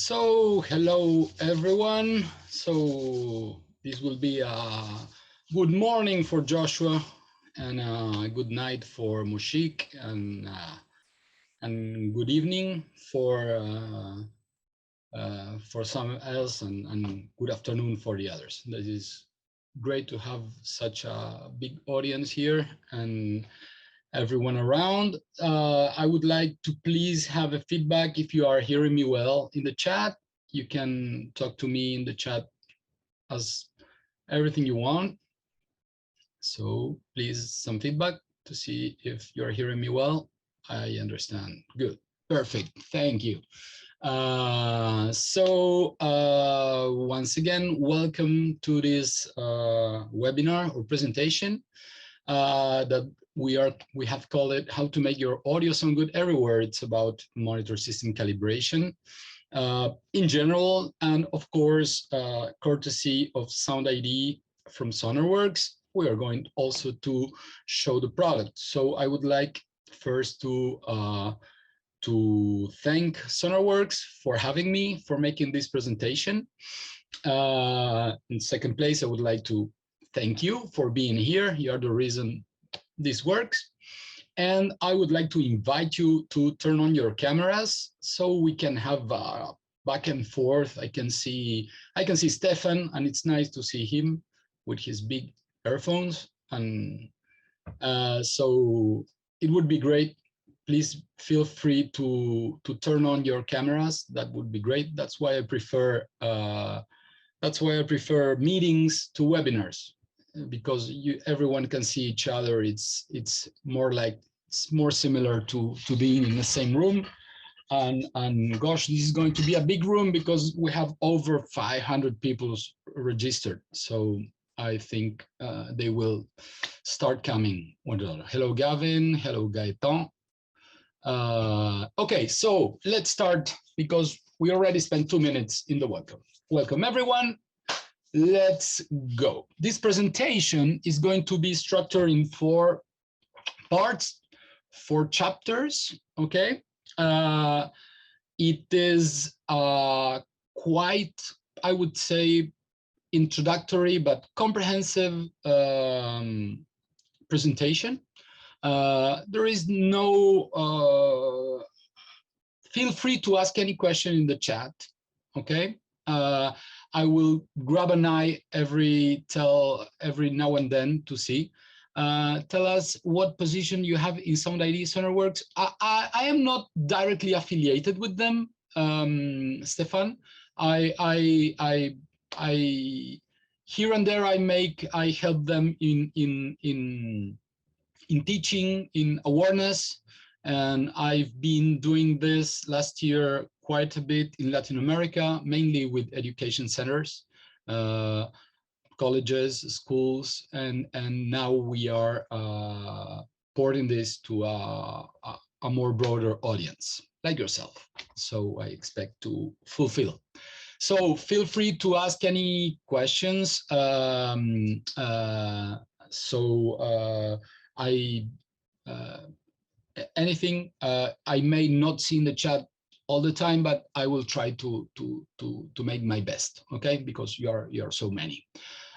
So, hello everyone. So, this will be a good morning for Joshua and a good night for Mushik and good evening for some else and good afternoon for the others. This is great to have such a big audience here and everyone around. I would like to please have a feedback if you are hearing me well in the chat. You can talk to me in the chat as everything you want. So please some feedback to see if you're hearing me well. I understand. Good. Perfect. Thank you. Once again, welcome to this webinar or presentation that we have called it "How to Make Your Audio Sound Good Everywhere." It's about monitor system calibration in general, and of course, courtesy of SoundID from Sonarworks, we are going also to show the product. So I would like first to thank Sonarworks for having me, for making this presentation. In second place, I would like to thank you for being here. You are the reason this works. And I would like to invite you to turn on your cameras so we can have back and forth. I can see Stefan, and it's nice to see him with his big earphones. And so it would be great. Please feel free to turn on your cameras. That would be great. That's why I prefer meetings to webinars, because everyone can see each other. It's more similar to being in the same room. And gosh, this is going to be a big room because we have over 500 people registered. So I think they will start coming. Hello, Gavin. Hello, Gaetan. Okay, so let's start because we already spent 2 minutes in the welcome. Welcome, everyone. Let's go. This presentation is going to be structured in 4 parts, 4 chapters, okay? It is quite, I would say, introductory but comprehensive presentation. There is no, feel free to ask any question in the chat, okay? I will grab an eye every now and then to see. Tell us what position you have in SoundID Sonarworks. I am not directly affiliated with them, Stefan. I here and there I help them in teaching, in awareness, and I've been doing this last year quite a bit in Latin America, mainly with education centers, colleges, schools, and now we are porting this to a more broader audience like yourself. So I expect to fulfill. So feel free to ask any questions. Anything I may not see in the chat all the time, but I will try to make my best, okay? Because you are so many.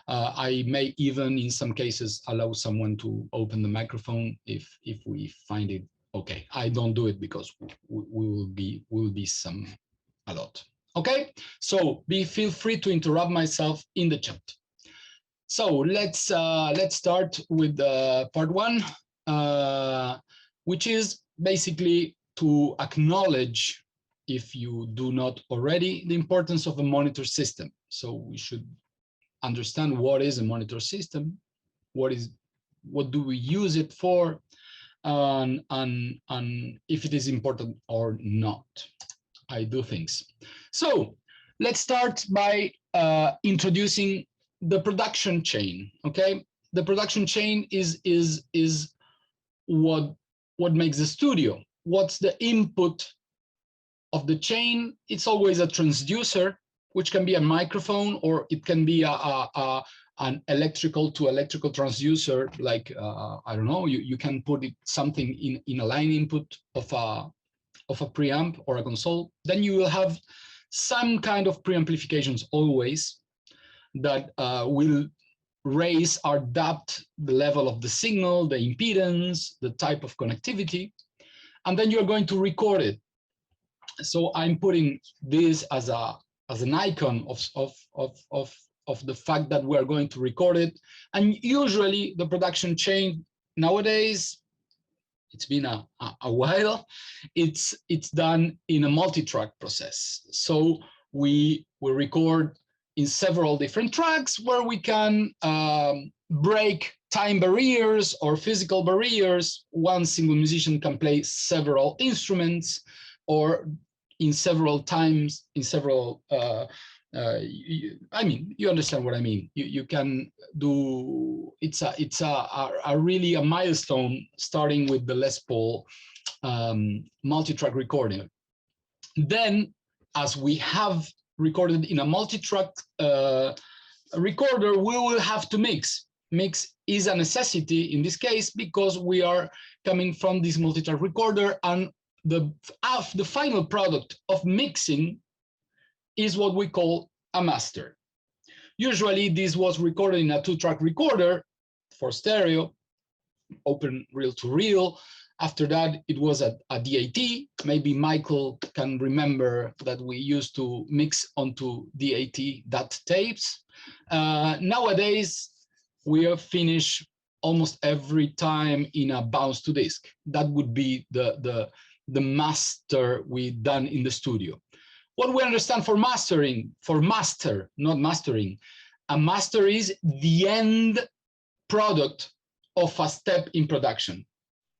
I may even, in some cases, allow someone to open the microphone if we find it okay. I don't do it because we will be a lot. Okay, so feel free to interrupt myself in the chat. So let's start with part 1, which is basically to acknowledge, if you do not already, the importance of a monitor system. So we should understand what is a monitor system, what do we use it for, and if it is important or not. I do things. So let's start by introducing the production chain. Okay, the production chain is what makes the studio. What's the input of the chain? It's always a transducer, which can be a microphone, or it can be an electrical to electrical transducer, like I don't know. You can put something in a line input of a preamp or a console. Then you will have some kind of preamplifications always that will raise or adapt the level of the signal, the impedance, the type of connectivity, and then you're going to record it. So I'm putting this as an icon of the fact that we're going to record it. And usually the production chain nowadays, it's been a while, it's done in a multi-track process. So we will record in several different tracks where we can break time barriers or physical barriers. One single musician can play several instruments, or in several times, in several, I mean, you understand what I mean. You can do, it's a really a milestone, starting with the Les Paul multi-track recording. Then, as we have recorded in a multi-track recorder, we will have to mix. Mix is a necessity in this case because we are coming from this multi-track recorder, and the final product of mixing is what we call a master. Usually this was recorded in a 2-track recorder for stereo, open reel-to-reel. After that, it was a DAT. Maybe Michael can remember that we used to mix onto DAT tapes. Nowadays, we are finished almost every time in a bounce to disk. That would be the master we done in the studio. What we understand for mastering, for master, not mastering, a master is the end product of a step in production.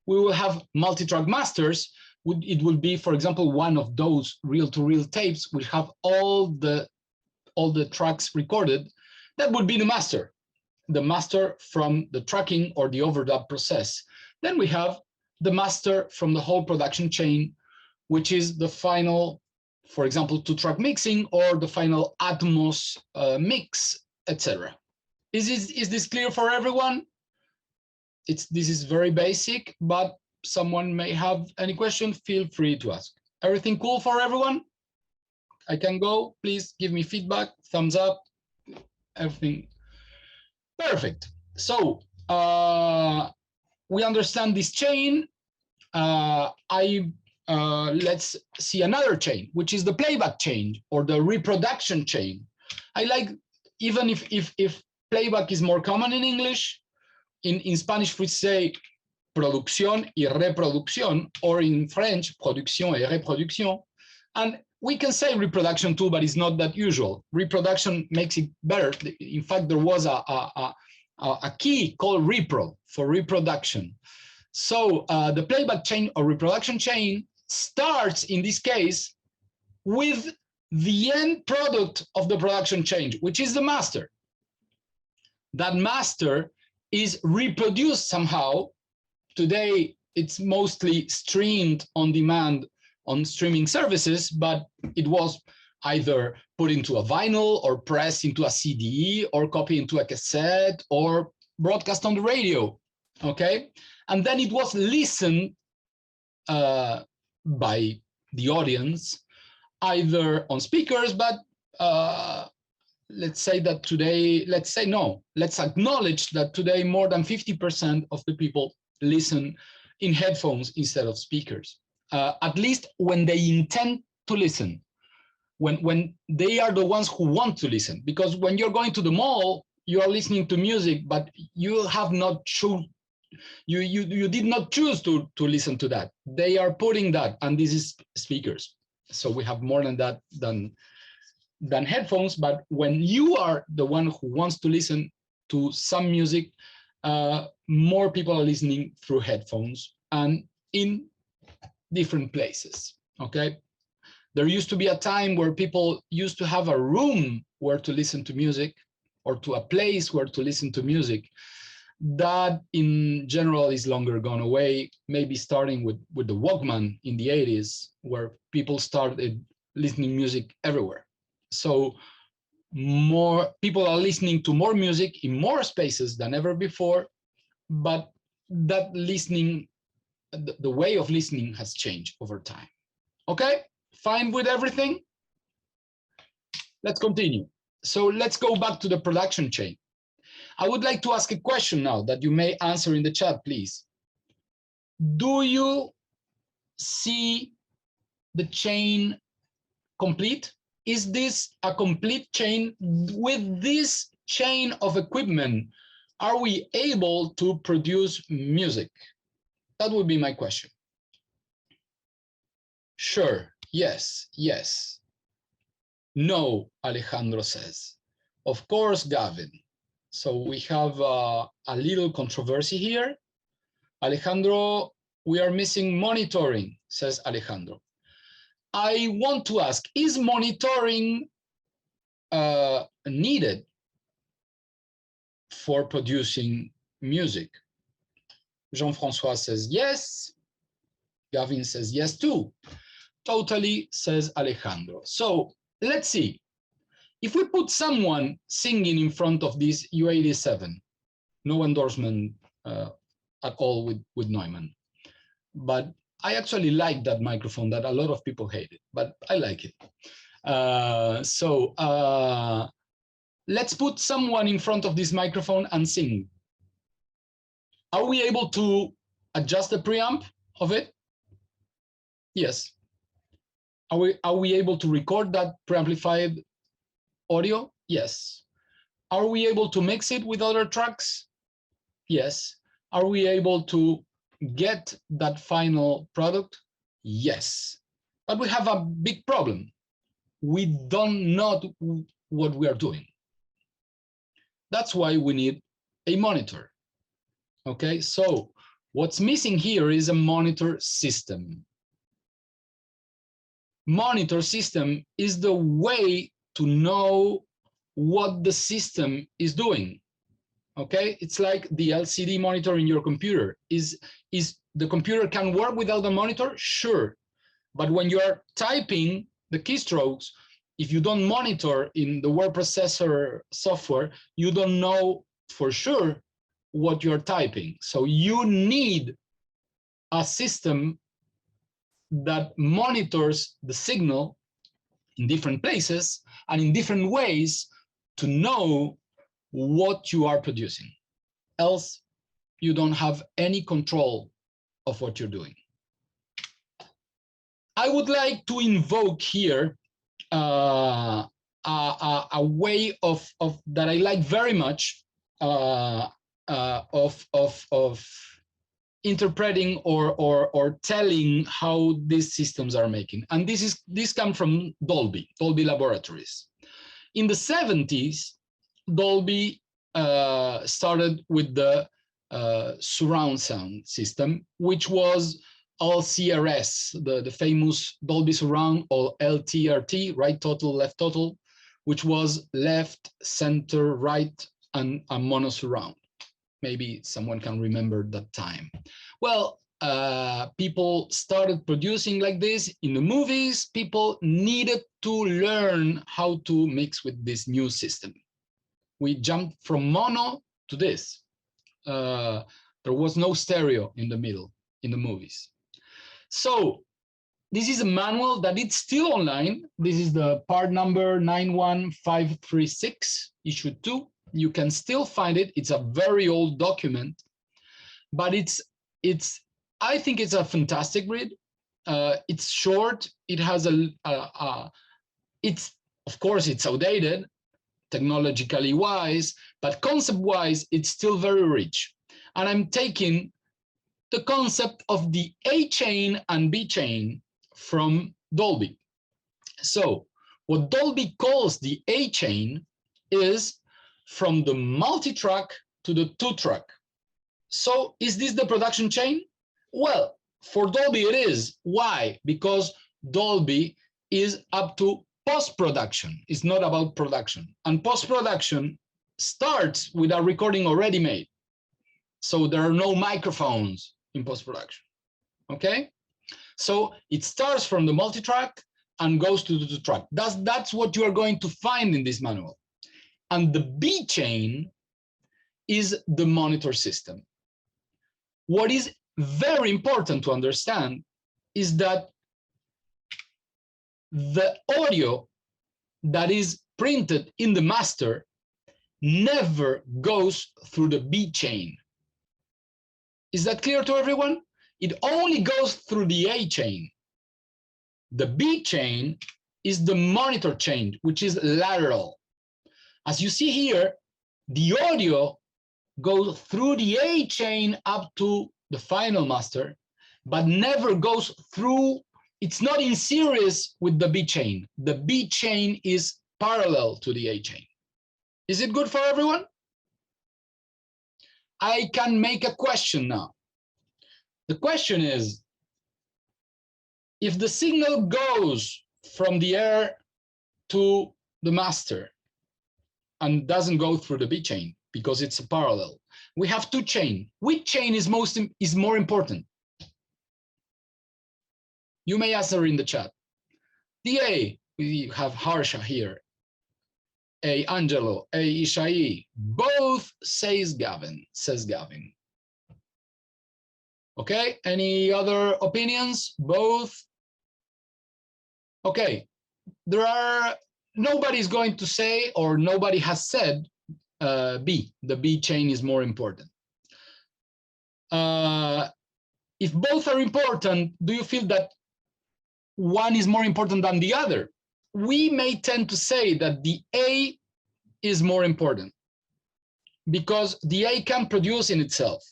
We will have multi-track masters. It will be, for example, one of those reel-to-reel tapes which have all the tracks recorded. That would be the master from the tracking or the overdub process. Then we have the master from the whole production chain, which is the final, for example, 2-track mixing or the final Atmos mix, etc. Is this clear for everyone? This is very basic, but someone may have any question, feel free to ask. Everything cool for everyone? I can go, please give me feedback, thumbs up, everything. Perfect. So we understand this chain. Let's see another chain, which is the playback chain or the reproduction chain. I like, even if playback is more common in English, in Spanish we say producción y reproducción, or in French, production et reproduction. And we can say reproduction too, but it's not that usual. Reproduction makes it better. In fact, there was a key called repro for reproduction. So the playback chain or reproduction chain starts, in this case, with the end product of the production chain, which is the master. That master is reproduced somehow. Today, it's mostly streamed on demand on streaming services, but it was either put into a vinyl or pressed into a CD or copied into a cassette or broadcast on the radio, okay? And then it was listened by the audience, either on speakers, but let's say that today, let's acknowledge that today more than 50% of the people listen in headphones instead of speakers, at least when they intend to listen, when they are the ones who want to listen. Because when you're going to the mall, you are listening to music, but you have not chosen, you did not choose to listen to that. They are putting that, and this is speakers. So we have more than that than headphones. But when you are the one who wants to listen to some music, more people are listening through headphones and in different places, okay? There used to be a time where people used to have a room where to listen to music, or to a place where to listen to music. That in general is longer gone away, maybe starting with the Walkman in the 80s, where people started listening music everywhere. So more people are listening to more music in more spaces than ever before, but that listening, the way of listening has changed over time. Okay, fine with everything? let's continue. So let's go back to the production chain. I would like to ask a question now that you may answer in the chat, please. Do you see the chain complete? Is this a complete chain? With this chain of equipment, are we able to produce music? That would be my question. Sure, yes, yes. No, Alejandro says. Of course, Gavin. So we have a little controversy here. Alejandro, we are missing monitoring, says Alejandro. I want to ask, is monitoring needed for producing music? Jean-François says yes. Gavin says yes too. Totally, says Alejandro. So let's see. If we put someone singing in front of this U87, no endorsement at all with Neumann, but I actually like that microphone that a lot of people hate it, but I like it. Let's put someone in front of this microphone and sing. Are we able to adjust the preamp of it? Yes. Are we able to record that preamplified audio? Yes. Are we able to mix it with other tracks? Yes. Are we able to get that final product? Yes. But we have a big problem. We don't know what we are doing. That's why we need a monitor. Okay, so what's missing here is a monitor system. Monitor system is the way to know what the system is doing. Okay, it's like the LCD monitor in your computer. Is the computer can work without a monitor? Sure, but when you are typing the keystrokes, if you don't monitor in the word processor software, you don't know for sure what you're typing. So you need a system that monitors the signal in different places and in different ways to know what you are producing. Else, you don't have any control of what you're doing. I would like to invoke here a way of that I like very much of interpreting or telling how these systems are making. And this comes from Dolby Laboratories. In the 70s, Dolby started with the surround sound system, which was LCRS, the famous Dolby Surround, or LTRT, right total, left total, which was left, center, right, and a mono surround. Maybe someone can remember that time. Well, people started producing like this in the movies. People needed to learn how to mix with this new system. We jumped from mono to this. There was no stereo in the middle in the movies. So this is a manual that it's still online. This is the part number 91536, issue 2. You can still find it. It's a very old document, but I think it's a fantastic read. It's short. It has of course, it's outdated, technologically wise, but concept wise, it's still very rich. And I'm taking the concept of the A chain and B chain from Dolby. So what Dolby calls the A chain is from the multi-track to the two-track. So is this the production chain? Well, for Dolby it is. Why? Because Dolby is up to post-production. It's not about production. And post-production starts with a recording already made. So there are no microphones in post-production. Okay? So it starts from the multi-track and goes to the two-track. That's what you are going to find in this manual. And the B chain is the monitor system. What is very important to understand is that the audio that is printed in the master never goes through the B chain. Is that clear to everyone? It only goes through the A chain. The B chain is the monitor chain, which is lateral. As you see here, the audio goes through the A chain up to the final master, but never goes through. It's not in series with the B chain. The B chain is parallel to the A chain. Is it good for everyone? I can make a question now. The question is, if the signal goes from the air to the master and doesn't go through the B chain because it's a parallel, we have two chains. Which chain is more important? You may answer in the chat. The A, we have Harsha here. A Angelo, A Ishai, both says Gavin. Okay, any other opinions? Both? Okay, nobody's going to say, or nobody has said B, the B chain is more important. If both are important, do you feel that one is more important than the other? We may tend to say that the A is more important because the A can produce in itself.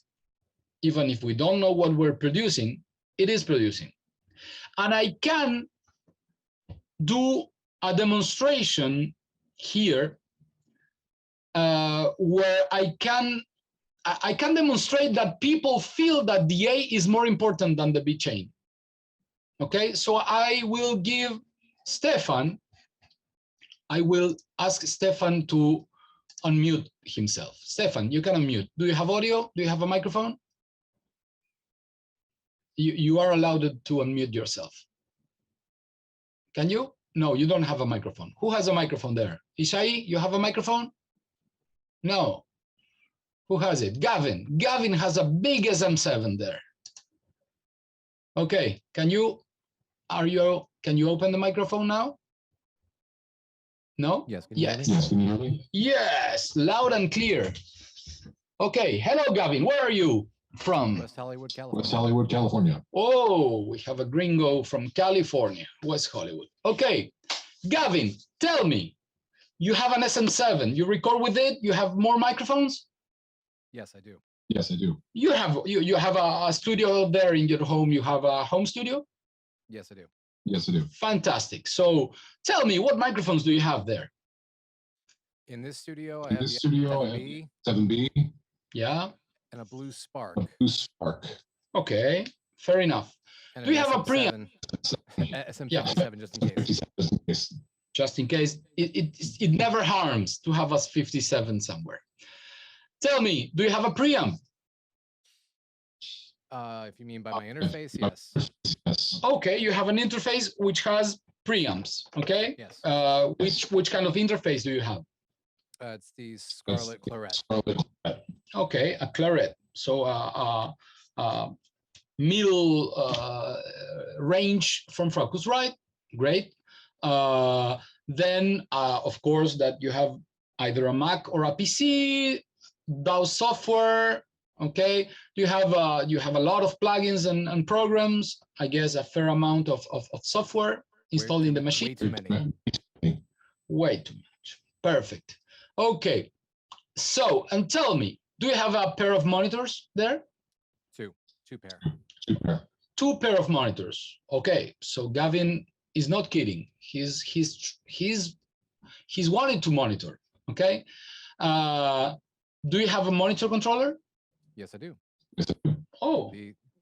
Even if we don't know what we're producing, it is producing. And I can do a demonstration here where I can demonstrate that people feel that the A is more important than the B chain. Okay, so I will give Stefan, I will ask Stefan to unmute himself. Stefan, you can unmute. Do you have audio? Do you have a microphone? You are allowed to unmute yourself. Can you? No, you don't have a microphone. Who has a microphone there? Ishai, you have a microphone? No. Who has it? Gavin. Gavin has a big SM7 there. Okay, can you open the microphone now? No? Yes. Yes. Yes, loud and clear. Okay, hello Gavin, where are you from? West Hollywood, California. West Hollywood, California. Oh, we have a gringo from California, West Hollywood. Okay, Gavin, tell me, you have an SM7, you record with it, you have more microphones? Yes, I do. Yes, I do. You have a studio there in your home, you have a home studio? Yes, I do. Yes, I do. Fantastic. So tell me, what microphones do you have there? In this studio, I have the 7B. Yeah. And a Blue Spark. Okay, fair enough. And do you have a preamp? SM57, just in case. Just in case. It never harms to have a 57 somewhere. Tell me, do you have a preamp? If you mean by my interface, yes. Yes. Okay, you have an interface which has preamps. Okay. Yes. Which kind of interface do you have? It's the Scarlett Claret. Okay, a Claret. So middle range from Focusrite. Great. Then, of course, that you have either a Mac or a PC, DAW software. Okay, you have a lot of plugins and programs. I guess a fair amount of software installed in the machine. Way too many. Way too much. Perfect. Okay. So, and tell me, do you have a pair of monitors there? Two pair. Two pair of monitors. Okay. So Gavin is not kidding. He's wanted to monitor. Okay. Do you have a monitor controller? Yes, I do. Oh,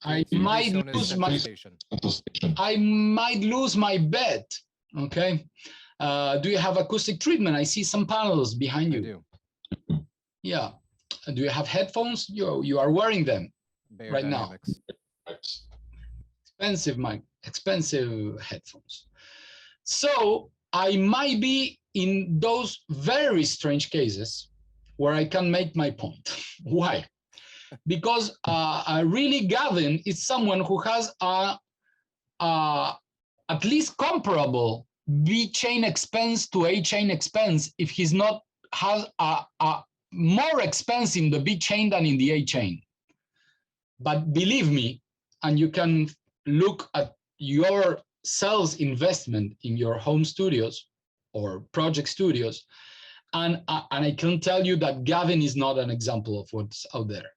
I might lose my bet. Okay. Do you have acoustic treatment? I see some panels behind you. I do. Yeah. Do you have headphones? You are wearing them Bayer right Dynamics. now. Expensive headphones. So I might be in those very strange cases where I can make my point. Why? Because really Gavin is someone who has at least comparable B chain expense to A chain expense if he's not has a more expense in the B chain than in the A chain. But believe me, and you can look at your sales investment in your home studios or project studios, and I can tell you that Gavin is not an example of what's out there.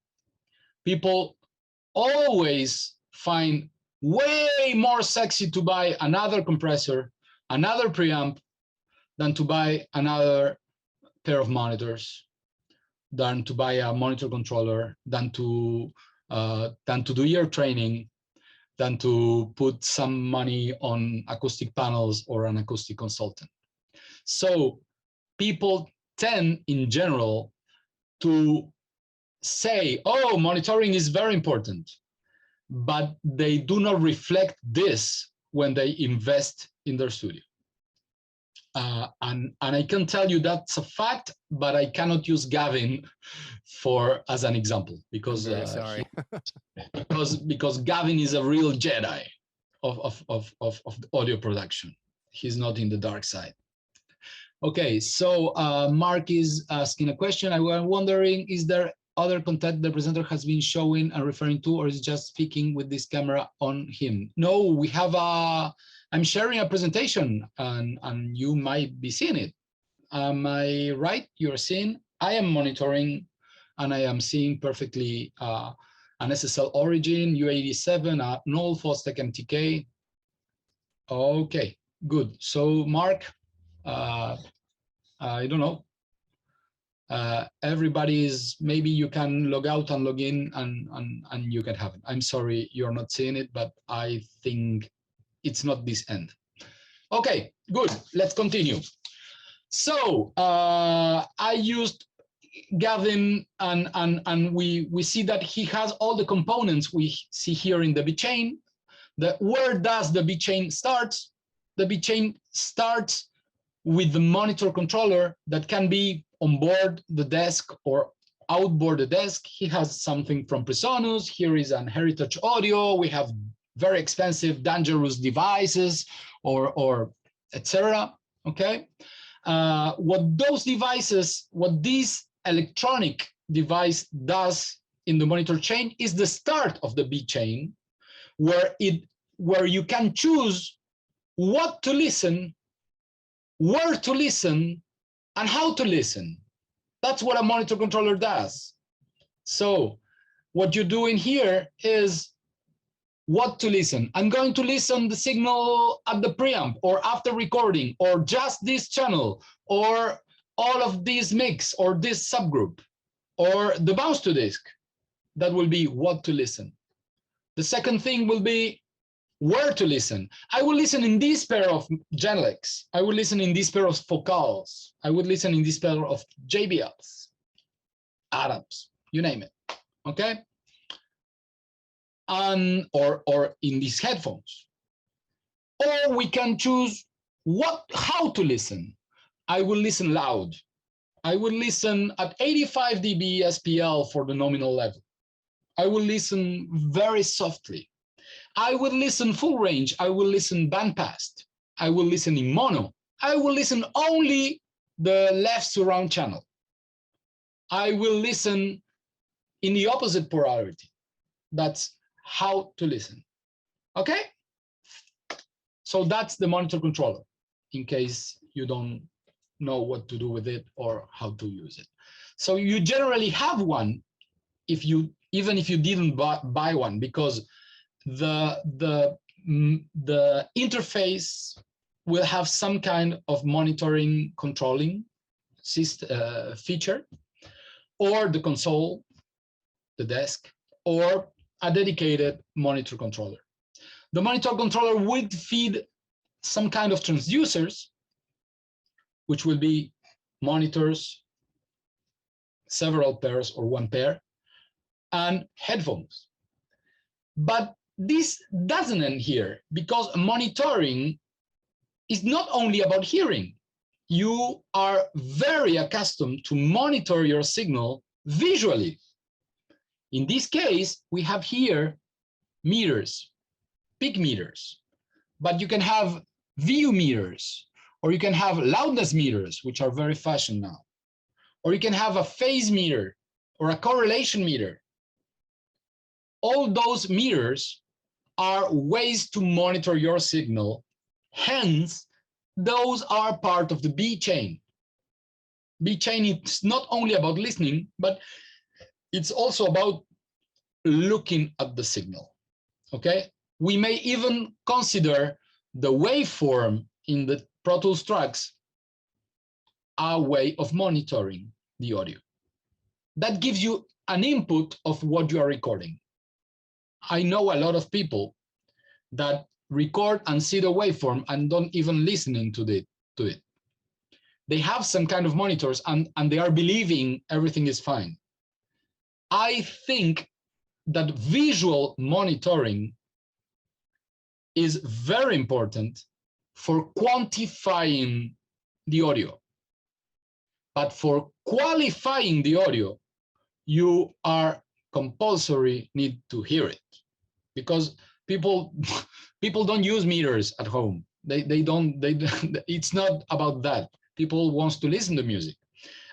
People always find way more sexy to buy another compressor, another preamp, than to buy another pair of monitors, than to buy a monitor controller, than to do ear training, than to put some money on acoustic panels or an acoustic consultant. So people tend in general to say, oh, monitoring is very important, but they do not reflect this when they invest in their studio. And I can tell you that's a fact, but I cannot use Gavin as an example because sorry. because Gavin is a real Jedi of audio production. He's not in the dark side. Okay, so Mark is asking a question. I was wondering, is there other content the presenter has been showing and referring to, or is it just speaking with this camera on him? No, we have I'm sharing a presentation and you might be seeing it. Am I right? You're seeing, I am monitoring and I am seeing perfectly an SSL Origin, U87, an old Fostech MTK. Okay, good. So Mark, I don't know. Everybody is, maybe you can log out and log in and you can have it. I'm sorry you're not seeing it, but I think it's not this end. Okay, good. Let's continue. So I used Gavin and we see that he has all the components we see here in the B chain. Where does the B chain start? The B chain starts with the monitor controller that can be on board the desk or outboard the desk. He has something from Presonus. Here is an Heritage Audio. We have very expensive, dangerous devices or etc. Okay. What this electronic device does in the monitor chain is the start of the B chain, where you can choose what to listen, where to listen, and how to listen. That's what a monitor controller does. So what you're doing here is what to listen. I'm going to listen the signal at the preamp or after recording, or just this channel, or all of these mix, or this subgroup, or the bounce to disk. That will be what to listen. The second thing will be where to listen. I will listen in this pair of Genelecs. I will listen in this pair of Focals. I would listen in this pair of JBLs, Adams, you name it. Okay. Or in these headphones. Or we can choose how to listen. I will listen loud. I will listen at 85 dB SPL for the nominal level. I will listen very softly. I will listen full range. I will listen bandpassed. I will listen in mono. I will listen only the left surround channel. I will listen in the opposite polarity. That's how to listen. Okay? So that's the monitor controller, in case you don't know what to do with it or how to use it. So you generally have one even if you didn't buy one, because the interface will have some kind of monitoring controlling feature, or the console, the desk, or a dedicated monitor controller. The monitor controller would feed some kind of transducers, which will be monitors, several pairs or one pair, and headphones. But this doesn't end here, because monitoring is not only about hearing. You are very accustomed to monitor your signal visually. In this case, we have here meters, peak meters, but you can have view meters, or you can have loudness meters, which are very fashion now, or you can have a phase meter or a correlation meter. All those meters are ways to monitor your signal. Hence, those are part of the B chain. B chain is not only about listening, but it's also about looking at the signal. Okay, we may even consider the waveform in the Pro Tools tracks a way of monitoring the audio. That gives you an input of what you are recording. I know a lot of people that record and see the waveform and don't even listening to it. They have some kind of monitors and they are believing everything is fine. I think that visual monitoring is very important for quantifying the audio. But for qualifying the audio, you are compulsory need to hear it, because people don't use meters at home. It's not about that. People wants to listen to music,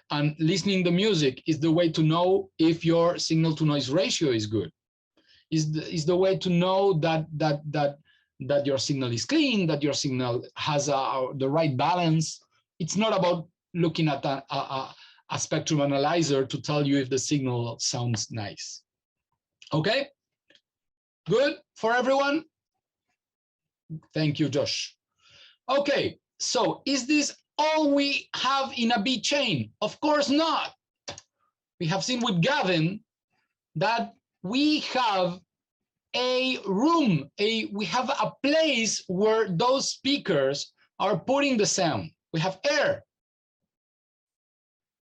and listening to music is the way to know if your signal to noise ratio is good. Is the way to know that your signal is clean, that your signal has the right balance. It's not about looking at a spectrum analyzer to tell you if the signal sounds nice. Okay, good for everyone? Thank you, Josh. Okay, so is this all we have in a B chain? Of course not. We have seen with Gavin that we have a room, we have a place where those speakers are putting the sound. We have air.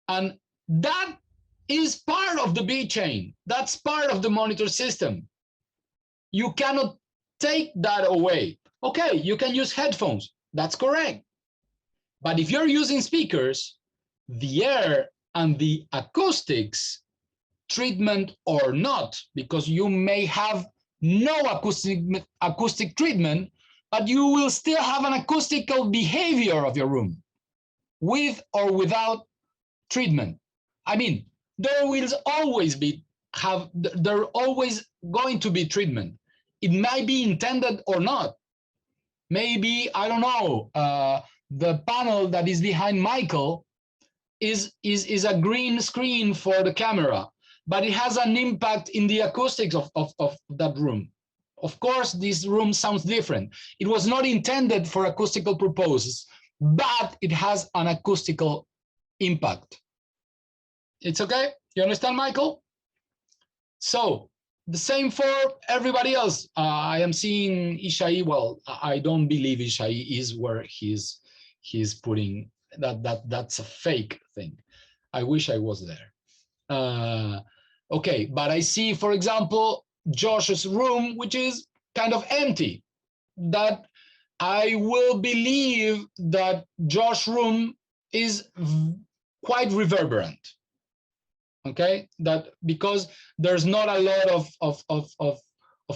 And that is part of the B chain. That's part of the monitor system. You cannot take that away. Okay, you can use headphones. That's correct. But if you're using speakers, the air and the acoustics treatment or not, because you may have no acoustic treatment, but you will still have an acoustical behavior of your room with or without treatment. I mean, there always going to be treatment. It might be intended or not. Maybe, I don't know, the panel that is behind Michael is a green screen for the camera, but it has an impact in the acoustics of that room. Of course, this room sounds different. It was not intended for acoustical purposes, but it has an acoustical impact. It's okay? You understand, Michael? So the same for everybody else. I am seeing Ishai. Well, I don't believe Ishai is where he's putting that. That's a fake thing. I wish I was there. Okay, but I see, for example, Josh's room, which is kind of empty. That I will believe that Josh's room is quite reverberant. Okay, that because there's not a lot of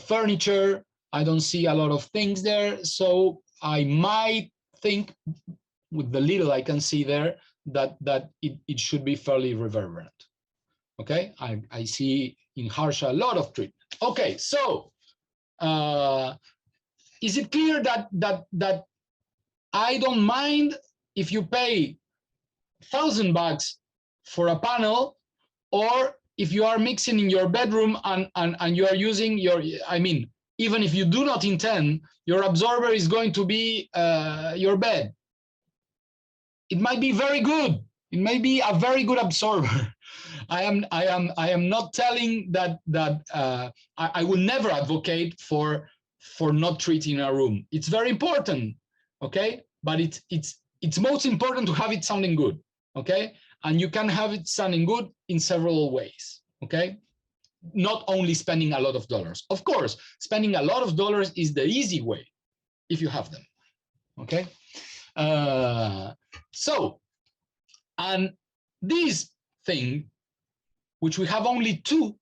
furniture, I don't see a lot of things there, so I might think, with the little I can see there, that it should be fairly reverberant. Okay, I see in Harsha a lot of treatment. Okay, so is it clear that I don't mind if you pay $1,000 for a panel, or if you are mixing in your bedroom and you are using your, I mean, even if you do not intend, your absorber is going to be your bed. It might be very good. It may be a very good absorber. I am not telling that I will never advocate for not treating a room. It's very important, okay? But it's most important to have it sounding good, okay? And you can have it sounding good in several ways, okay? Not only spending a lot of dollars. Of course, spending a lot of dollars is the easy way if you have them, okay? And this thing, which we have only two,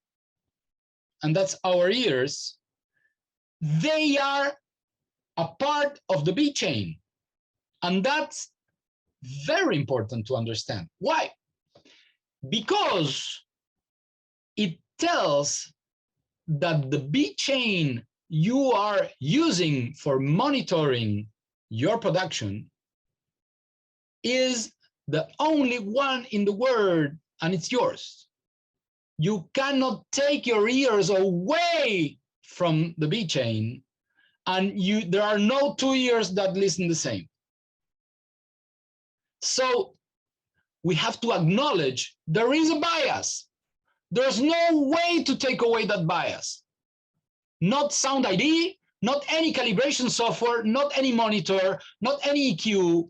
and that's our ears, they are a part of the B chain. And that's very important to understand. Why? Because it tells that the B chain you are using for monitoring your production is the only one in the world, and it's yours. You cannot take your ears away from the B chain, and there are no two ears that listen the same. So we have to acknowledge there is a bias. There's no way to take away that bias. Not SoundID, not any calibration software, not any monitor, not any EQ.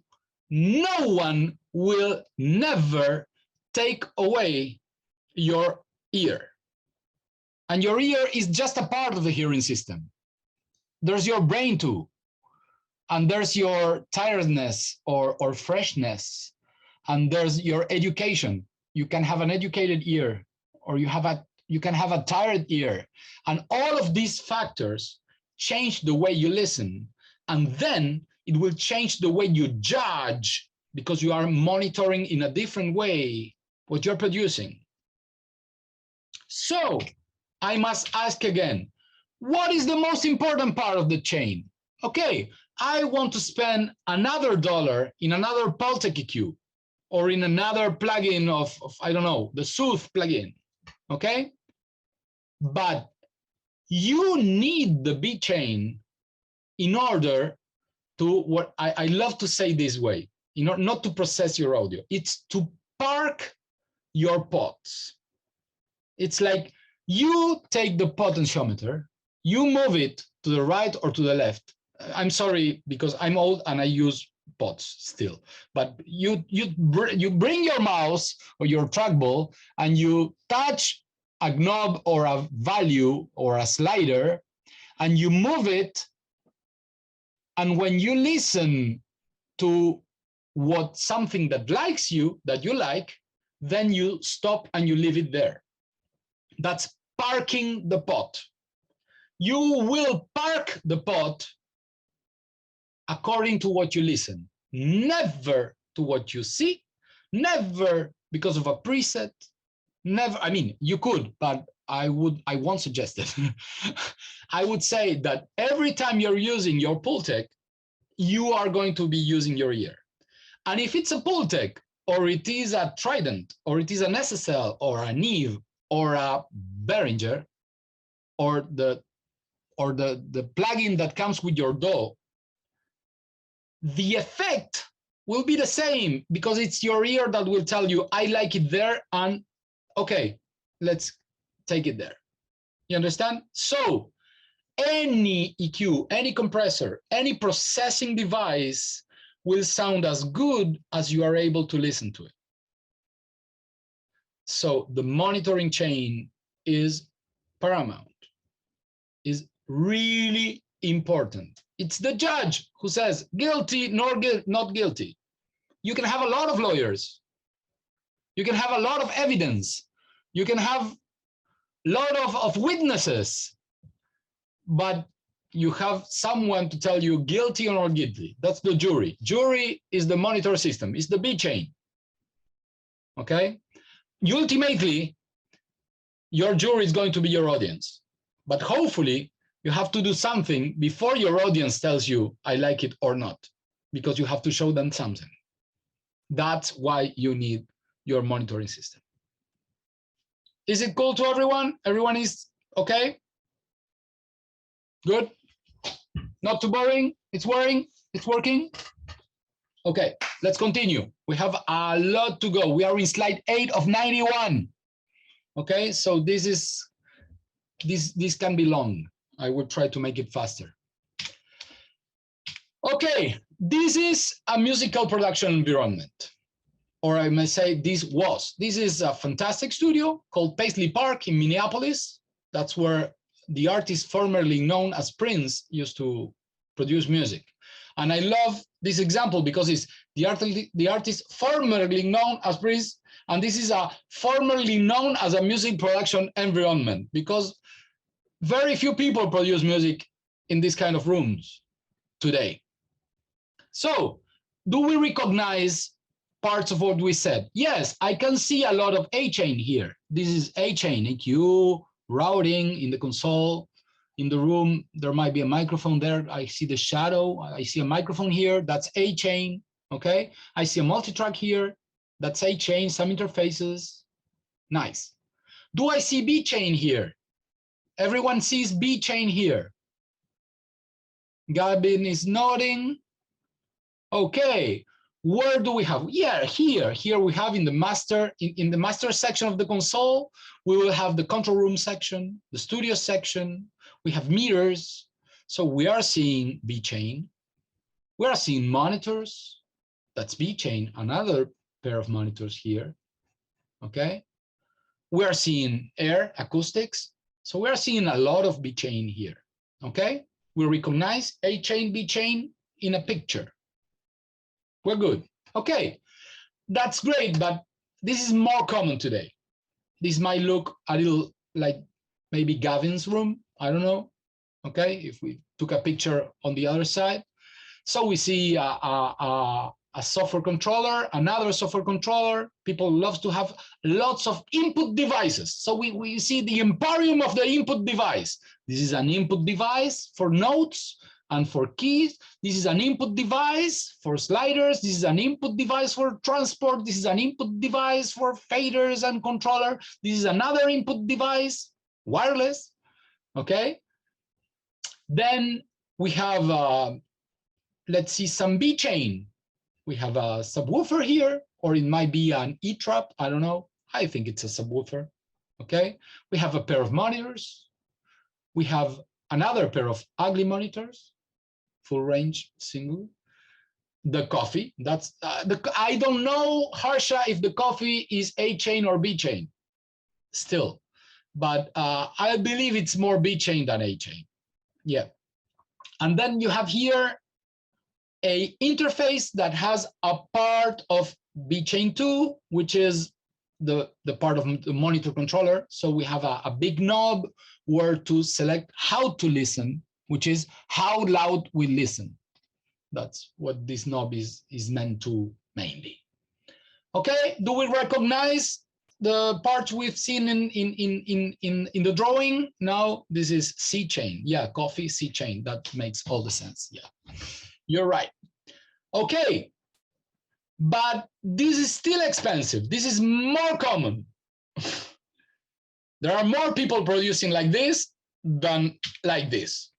No one will never take away your ear. And your ear is just a part of the hearing system. There's your brain too. And there's your tiredness or freshness. And there's your education. You can have an educated ear, or you can have a tired ear. And all of these factors change the way you listen. And then it will change the way you judge, because you are monitoring in a different way what you're producing. So I must ask again, what is the most important part of the chain? Okay, I want to spend another $1 in another Pultec EQ, or in another plugin of I don't know, the Sooth plugin, okay? But you need the B chain in order to, what I love to say this way, in order not to process your audio, it's to park your pots. It's like you take the potentiometer, you move it to the right or to the left. I'm sorry, because I'm old and I use pots still, but you bring your mouse or your trackball and you touch a knob or a value or a slider and you move it, and when you listen to something that you like, then you stop and you leave it there. That's parking the pot. You will park the pot according to what you listen, never to what you see, never because of a preset, never. I mean, you could, but I won't suggest it. I would say that every time you're using your Pultec, you are going to be using your ear. And if it's a Pultec, or it is a Trident, or it is an SSL, or a Neve, or a Behringer, or the plugin that comes with your DAW, the effect will be the same, because it's your ear that will tell you, I like it there, and okay, let's take it there. You understand? So any EQ, any compressor, any processing device will sound as good as you are able to listen to it. So the monitoring chain is paramount, is really important. It's the judge who says guilty nor not guilty. You can have a lot of lawyers. You can have a lot of evidence. You can have a lot of witnesses, but you have someone to tell you guilty or not guilty. That's the jury. Jury is the monitor system. It's the B chain. Okay? Ultimately, your jury is going to be your audience. But hopefully, you have to do something before your audience tells you, I like it or not, because you have to show them something. That's why you need your monitoring system. Is it cool to everyone? Everyone is okay? Good? Not too boring? It's working? It's working? Okay, let's continue. We have a lot to go. We are in slide 8 of 91. Okay, so this can be long. I will try to make it faster. Okay, this is a musical production environment, or I may say this is a fantastic studio called Paisley Park in Minneapolis. That's where the artist formerly known as Prince used to produce music. And I love this example because it's the artist formerly known as Prince, and this is a formerly known as a music production environment, because very few people produce music in this kind of rooms today. So do we recognize parts of what we said? Yes, I can see a lot of A chain here. This is A chain, EQ, routing in the console. In the room, there might be a microphone there. I see the shadow. I see a microphone here. That's A chain. Okay. I see a multi-track here. That's A chain, some interfaces. Nice. Do I see B chain here? Everyone sees B chain here. Gavin is nodding. Okay. Where do we have? Yeah, here we have in the master, in the master section of the console, we will have the control room section, the studio section. We have meters. So we are seeing B chain. We are seeing monitors. That's B chain, another pair of monitors here. Okay. We are seeing air, acoustics. So we are seeing a lot of B chain here. Okay. We recognize A chain, B chain in a picture. We're good. Okay. That's great, but this is more common today. This might look a little like maybe Gavin's room. I don't know. Okay. If we took a picture on the other side. So we see a software controller, another software controller. People love to have lots of input devices. So we see the emporium of the input device. This is an input device for notes and for keys. This is an input device for sliders. This is an input device for transport. This is an input device for faders and controller. This is another input device, wireless. Okay. Then we have, let's see, some B chain. We have a subwoofer here, or it might be an E-trap. I don't know. I think it's a subwoofer. Okay. We have a pair of monitors. We have another pair of ugly monitors, full range single. The coffee. That's I don't know, Harsha, if the coffee is A chain or B chain. Still, but I believe it's more B chain than A chain. Yeah. And then you have here a interface that has a part of B chain 2, which is the part of the monitor controller. So we have a big knob where to select how to listen, which is how loud we listen. That's what this knob is meant to mainly. Okay, do we recognize the parts we've seen in the drawing? Now this is C chain. Yeah, coffee, C chain. That makes all the sense. Yeah, you're right. Okay, but this is still expensive. This is more common. There are more people producing like this than like this.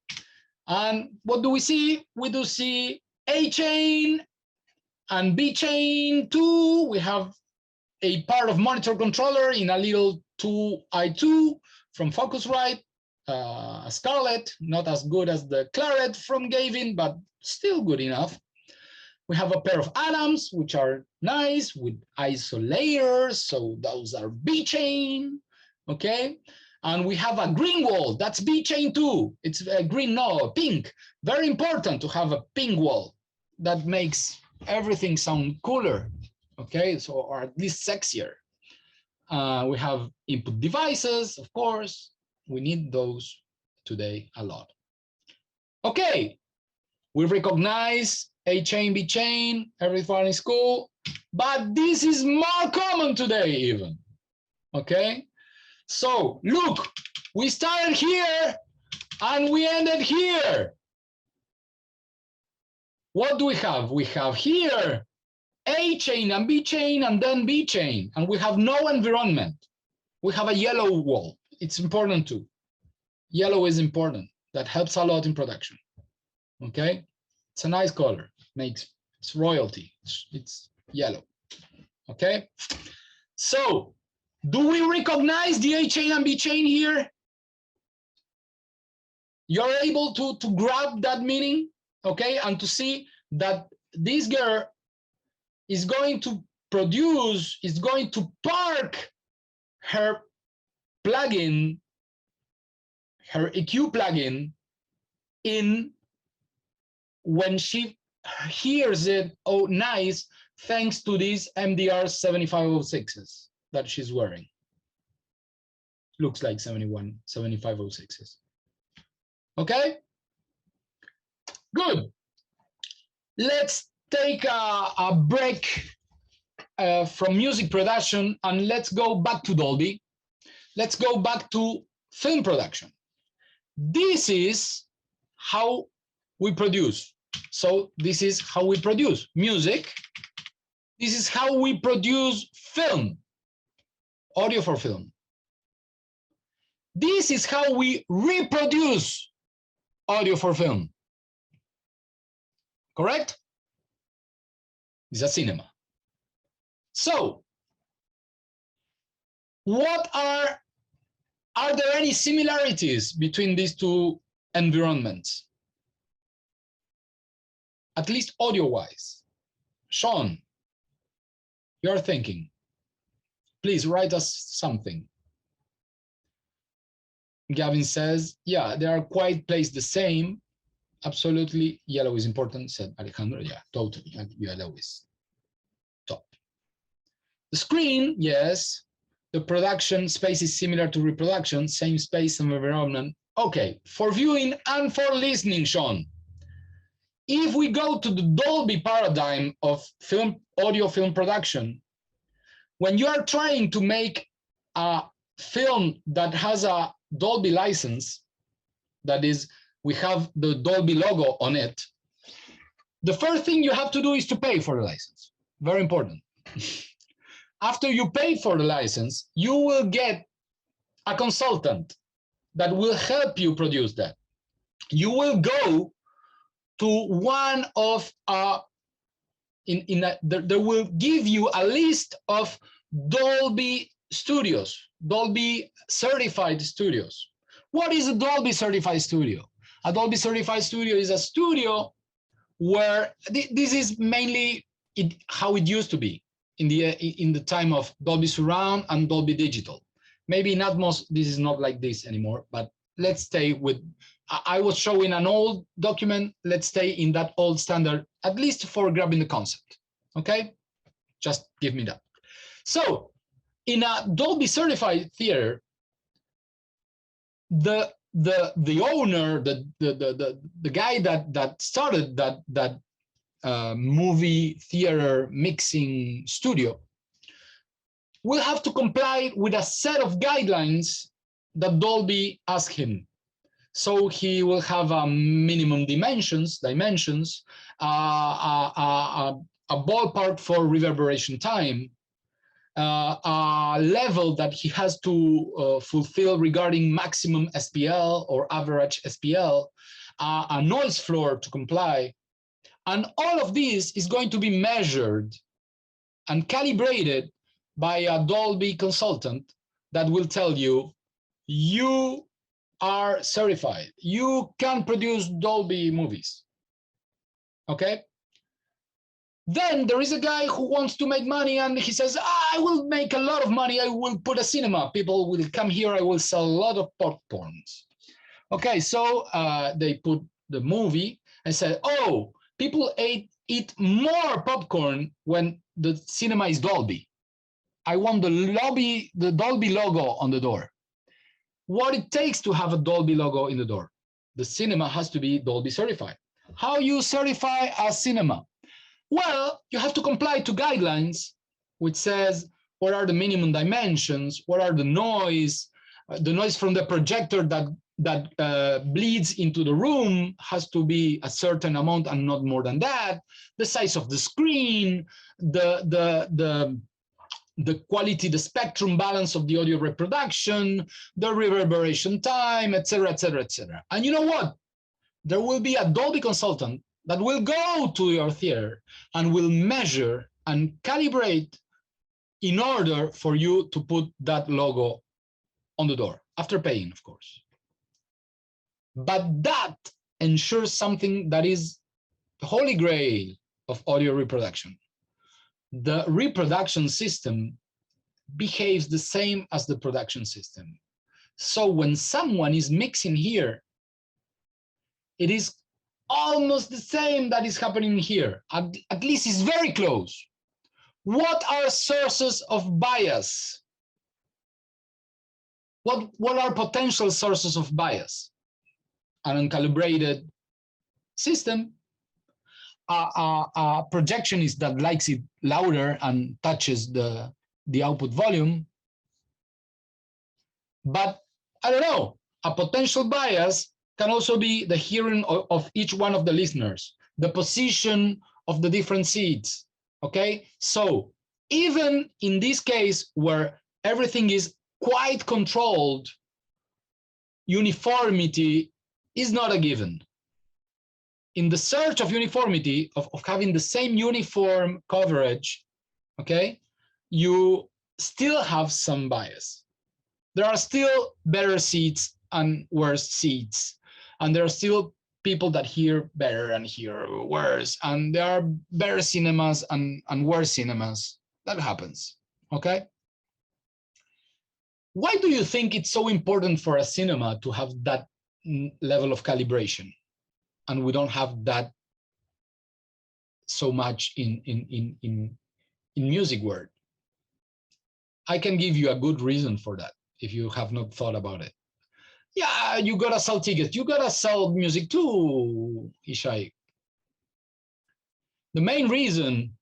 And what do we see? We do see A chain and B chain too. We have a part of monitor controller in a little 2i2 from Focusrite, Scarlett, not as good as the Claret from Gavin, but still good enough. We have a pair of Adams, which are nice with isolators. So those are B chain, okay? And we have a green wall, that's B chain too. It's a green, no, pink. Very important to have a pink wall. That makes everything sound cooler, okay? So, or at least sexier. We have input devices, of course. We need those today a lot. Okay, we recognize A chain, B chain, everyone is cool, but this is more common today even, okay? So look, we started here and we ended here. What do we have? We have here A chain and B chain and then B chain, and we have no environment. We have a yellow wall. It's important too. Yellow is important. That helps a lot in production, okay? It's a nice color, it's royalty, it's yellow, okay? So, do we recognize the A chain and B chain here? You're able to grab that meaning, okay? And to see that this girl is going to produce, is going to park her plugin, her EQ plugin in when she hears it, oh, nice, thanks to these MDR 7506s that she's wearing. Looks like 7506s. Okay? Good. Let's take a break from music production and let's go back to Dolby. Let's go back to film production. This is how we produce. So this is how we produce music. This is how we produce film, audio for film. This is how we reproduce audio for film. Correct? It's a cinema. So, what are there any similarities between these two environments? At least audio-wise. Sean, you're thinking. Please write us something. Gavin says, yeah, they are quite placed the same. Absolutely, yellow is important, said Alejandro. Yeah, totally, yellow is top. The screen, yes. The production space is similar to reproduction, same space and environment. Okay, for viewing and for listening, Sean. If we go to the Dolby paradigm of audio film production, when you are trying to make a film that has a Dolby license, that is, we have the Dolby logo on it, the first thing you have to do is to pay for the license. Very important. After you pay for the license, you will get a consultant that will help you produce that. You will go to one of they will give you a list of Dolby studios, Dolby certified studios. What is a Dolby certified studio? A Dolby certified studio is a studio where this is mainly how it used to be in the time of Dolby Surround and Dolby Digital. Maybe in Atmos this is not like this anymore, but let's stay with, I was showing an old document, let's stay in that old standard, at least for grabbing the concept, okay? Just give me that. So in a Dolby certified theater, the owner, the guy that started that movie theater mixing studio will have to comply with a set of guidelines that Dolby asked him. So he will have a minimum dimensions, a ballpark for reverberation time, a level that he has to fulfill regarding maximum SPL or average SPL, a noise floor to comply. And all of this is going to be measured and calibrated by a Dolby consultant that will tell you, you are certified. You can produce Dolby movies. Okay? Then there is a guy who wants to make money and he says, I will make a lot of money. I will put a cinema. People will come here. I will sell a lot of popcorns. Okay, so they put the movie and said, oh, people eat more popcorn when the cinema is Dolby. I want the Dolby logo on the door. What it takes to have a Dolby logo in the door. The cinema has to be Dolby certified. How you certify a cinema? Well, you have to comply to guidelines, which says what are the minimum dimensions, what are the noise from the projector that bleeds into the room has to be a certain amount and not more than that, the size of the screen, the quality, the spectrum balance of the audio reproduction, the reverberation time, etc., etc., etc. And you know what? There will be a Dolby consultant that will go to your theater and will measure and calibrate in order for you to put that logo on the door, after paying, of course. But that ensures something that is the holy grail of audio reproduction. The reproduction system behaves the same as the production system. So when someone is mixing here, it is almost the same that is happening here. At least it's very close. What are sources of bias? What are potential sources of bias? An uncalibrated system, a projectionist that likes it louder and touches the output volume. But I don't know, a potential bias can also be the hearing of each one of the listeners, the position of the different seats, okay? So even in this case where everything is quite controlled, uniformity is not a given. In the search of uniformity, of having the same uniform coverage, okay, you still have some bias. There are still better seats and worse seats, and there are still people that hear better and hear worse, and there are better cinemas and worse cinemas. That happens, okay? Why do you think it's so important for a cinema to have that level of calibration, and we don't have that so much in music world? I can give you a good reason for that if you have not thought about it. Yeah, you gotta sell tickets. You gotta sell music too, Ishai. The main reason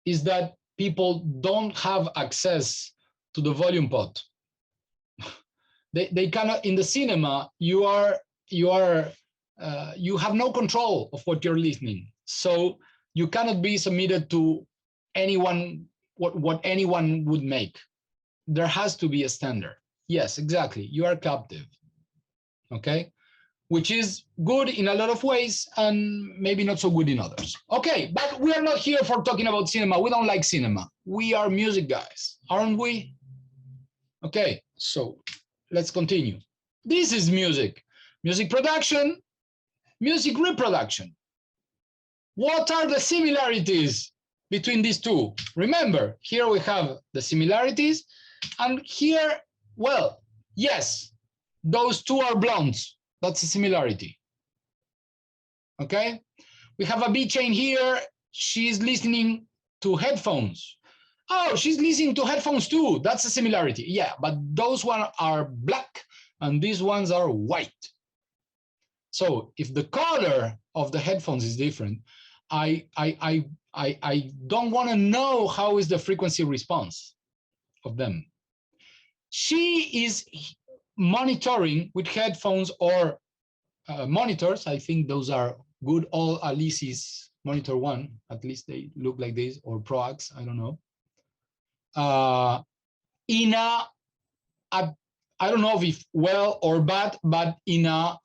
is that people don't have access to the volume pot. They cannot. In the cinema, you have no control of what you're listening, so you cannot be submitted to anyone what anyone would make. There has to be a standard. Yes, exactly. You are captive, okay? Which is good in a lot of ways and maybe not so good in others. Okay, but we are not here for talking about cinema. We don't like cinema. We are music guys, aren't we? Okay, so let's continue. This is music. Music production, music reproduction. What are the similarities between these two? Remember, here we have the similarities, and here, well, yes, those two are blondes. That's a similarity. Okay? We have a B chain here. She's listening to headphones. Oh, she's listening to headphones too. That's a similarity. Yeah, but those ones are black and these ones are white. So if the color of the headphones is different, I don't want to know how is the frequency response of them. She is monitoring with headphones or monitors. I think those are good. All Alice's monitor one, at least they look like this, or ProAx, I don't know. In a I don't know if well or bad, but in a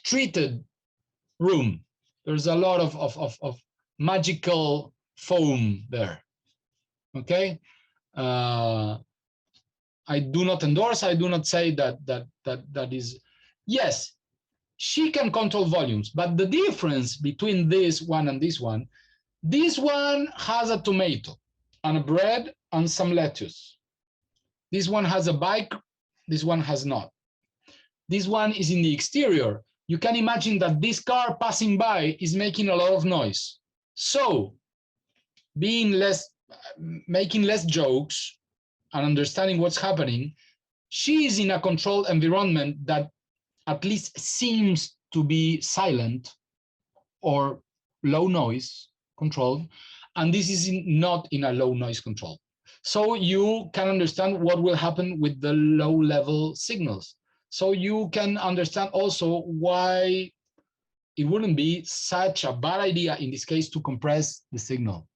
treated room. There's a lot of magical foam there. Okay. I do not endorse. I do not say that is. Yes, she can control volumes, but the difference between this one and this one has a tomato and a bread and some lettuce. This one has a bike. This one has not. This one is in the exterior. You can imagine that this car passing by is making a lot of noise. So, making less jokes and understanding what's happening, she is in a controlled environment that at least seems to be silent or low noise controlled, and this is not in a low noise control. So you can understand what will happen with the low level signals. So you can understand also why it wouldn't be such a bad idea in this case to compress the signal,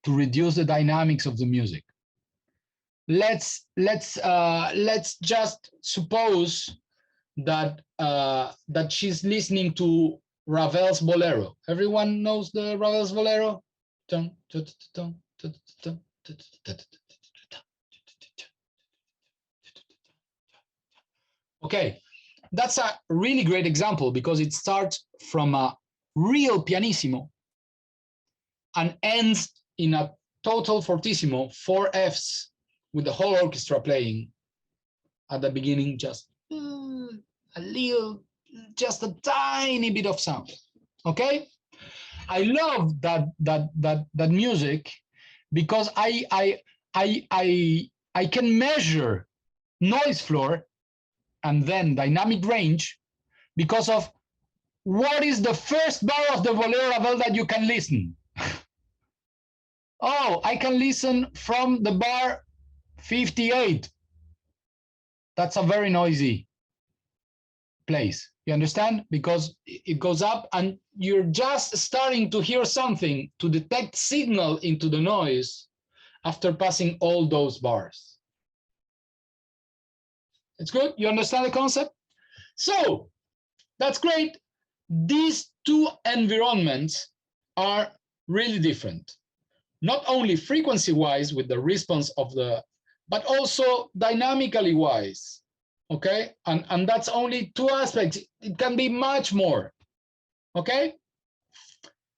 to reduce the dynamics of the music. Let's just suppose that that she's listening to Ravel's Bolero. Everyone knows the Ravel's Bolero? Okay, that's a really great example because it starts from a real pianissimo and ends in a total fortissimo, 4 Fs, with the whole orchestra playing at the beginning, just a little, just a tiny bit of sound. Okay, I love that music because I can measure noise floor and then dynamic range because of what is the first bar of the Bolero Ravel that you can listen? Oh, I can listen from the bar 58. That's a very noisy place. You understand? Because it goes up and you're just starting to hear something to detect signal into the noise after passing all those bars. It's good? You understand the concept? So that's great. These two environments are really different. Not only frequency-wise with the response of the, but also dynamically wise, okay? And that's only two aspects. It can be much more, okay?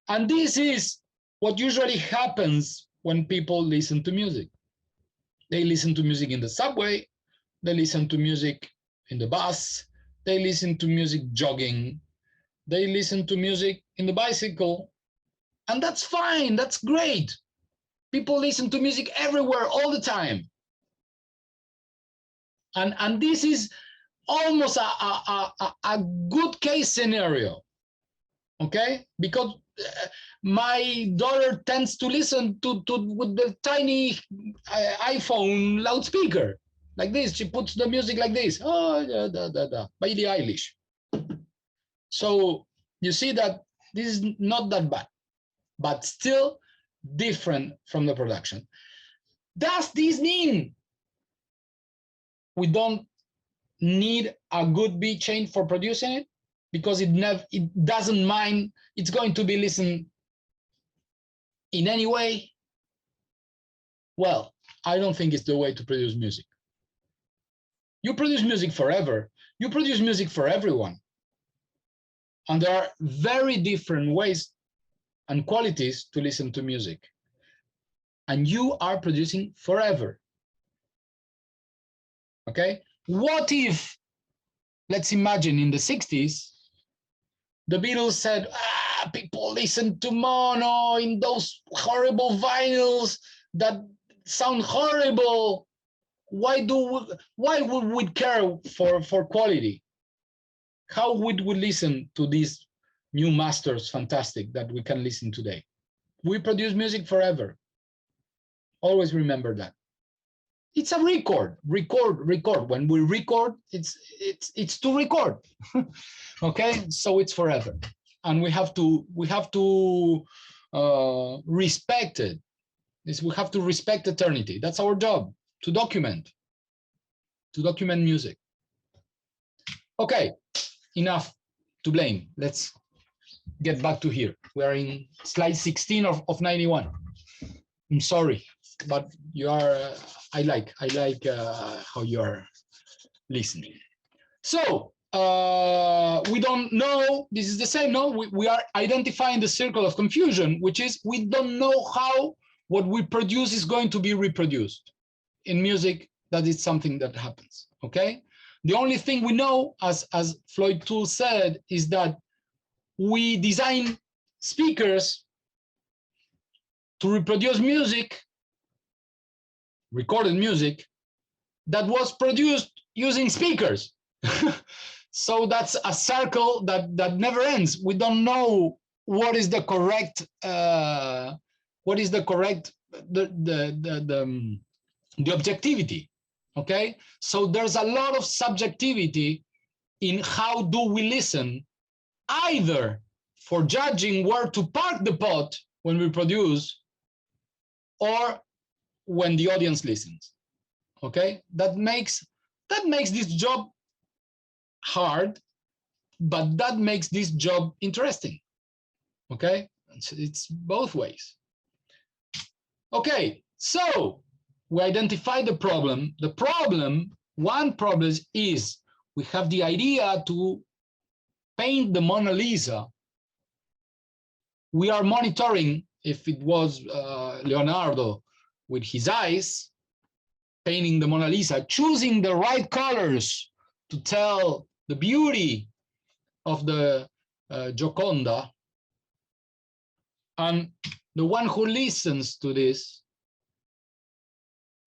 And this is what usually happens when people listen to music. They listen to music in the subway, they listen to music in the bus, they listen to music jogging, they listen to music in the bicycle, and that's fine, that's great. People listen to music everywhere all the time. And this is almost a good case scenario, okay? Because my daughter tends to listen to with the tiny iPhone loudspeaker, like this. She puts the music like this, oh, Billie Eilish. So you see that this is not that bad, but still different from the production. Does this mean we don't need a good beat change for producing it? Because it doesn't mind, it's going to be listened in any way? Well, I don't think it's the way to produce music. You produce music forever. You produce music for everyone. And there are very different ways and qualities to listen to music. And you are producing forever. Okay? What if, let's imagine in the 60s, the Beatles said, people listen to mono in those horrible vinyls that sound horrible. Why would we care for quality? How would we listen to these new masters, fantastic, that we can listen today? We produce music forever. Always remember that. It's a record. When we record, it's to record. Okay, so it's forever, and we have to respect it. We have to respect eternity. That's our job, to document music. Okay, enough to blame. Let's get back to here. We are in slide 16 of 91. I'm sorry, but you are. I like how you are listening. So we don't know. This is the same. No, we are identifying the circle of confusion, which is we don't know how what we produce is going to be reproduced in music. That is something that happens. Okay. The only thing we know, as Floyd Toole said, is that we design speakers to reproduce music, recorded music, that was produced using speakers. So that's a circle that never ends. We don't know what is the correct the objectivity. Okay, so there's a lot of subjectivity in how do we listen, either for judging where to park the pot when we produce, or when the audience listens. Okay, that makes this job hard, but that makes this job interesting. Okay, it's both ways. Okay, so we identify the problem. One problem is we have the idea to paint the Mona Lisa. We are monitoring if it was Leonardo with his eyes painting the Mona Lisa, choosing the right colors to tell the beauty of the Gioconda. And the one who listens to this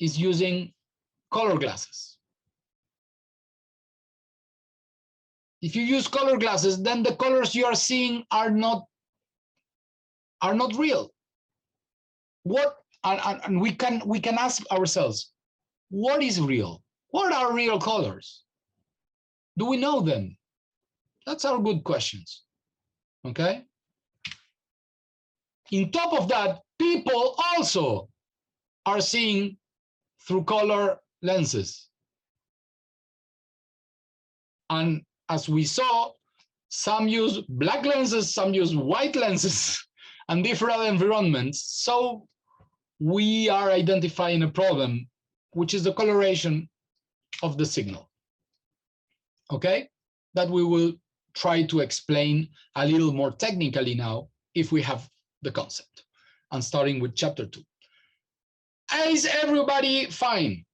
is using color glasses. If you use color glasses, then the colors you are seeing are not real. What and we can ask ourselves, what is real? What are real colors? Do we know them? That's our good questions. Okay. In top of that, people also are seeing through color lenses. And as we saw, some use black lenses, some use white lenses, and different environments. So we are identifying a problem, which is the coloration of the signal. Okay, that we will try to explain a little more technically now, if we have the concept. And starting with chapter 2. Is everybody fine?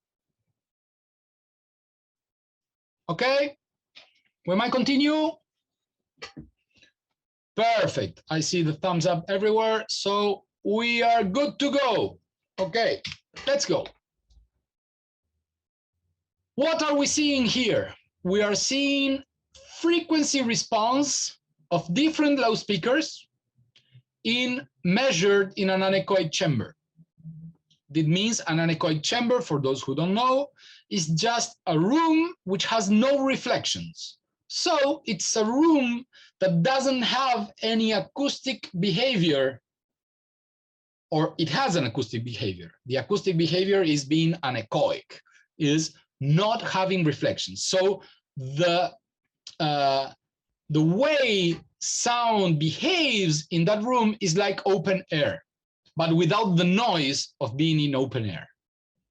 Okay, we might continue. Perfect. I see the thumbs up everywhere, so we are good to go. Okay, let's go. What are we seeing here? We are seeing frequency response of different loudspeakers measured in an anechoic chamber. That means an anechoic chamber, for those who don't know, is just a room which has no reflections. So it's a room that doesn't have any acoustic behavior, or it has an acoustic behavior. The acoustic behavior is being anechoic, is not having reflections. So the way sound behaves in that room is like open air, but without the noise of being in open air.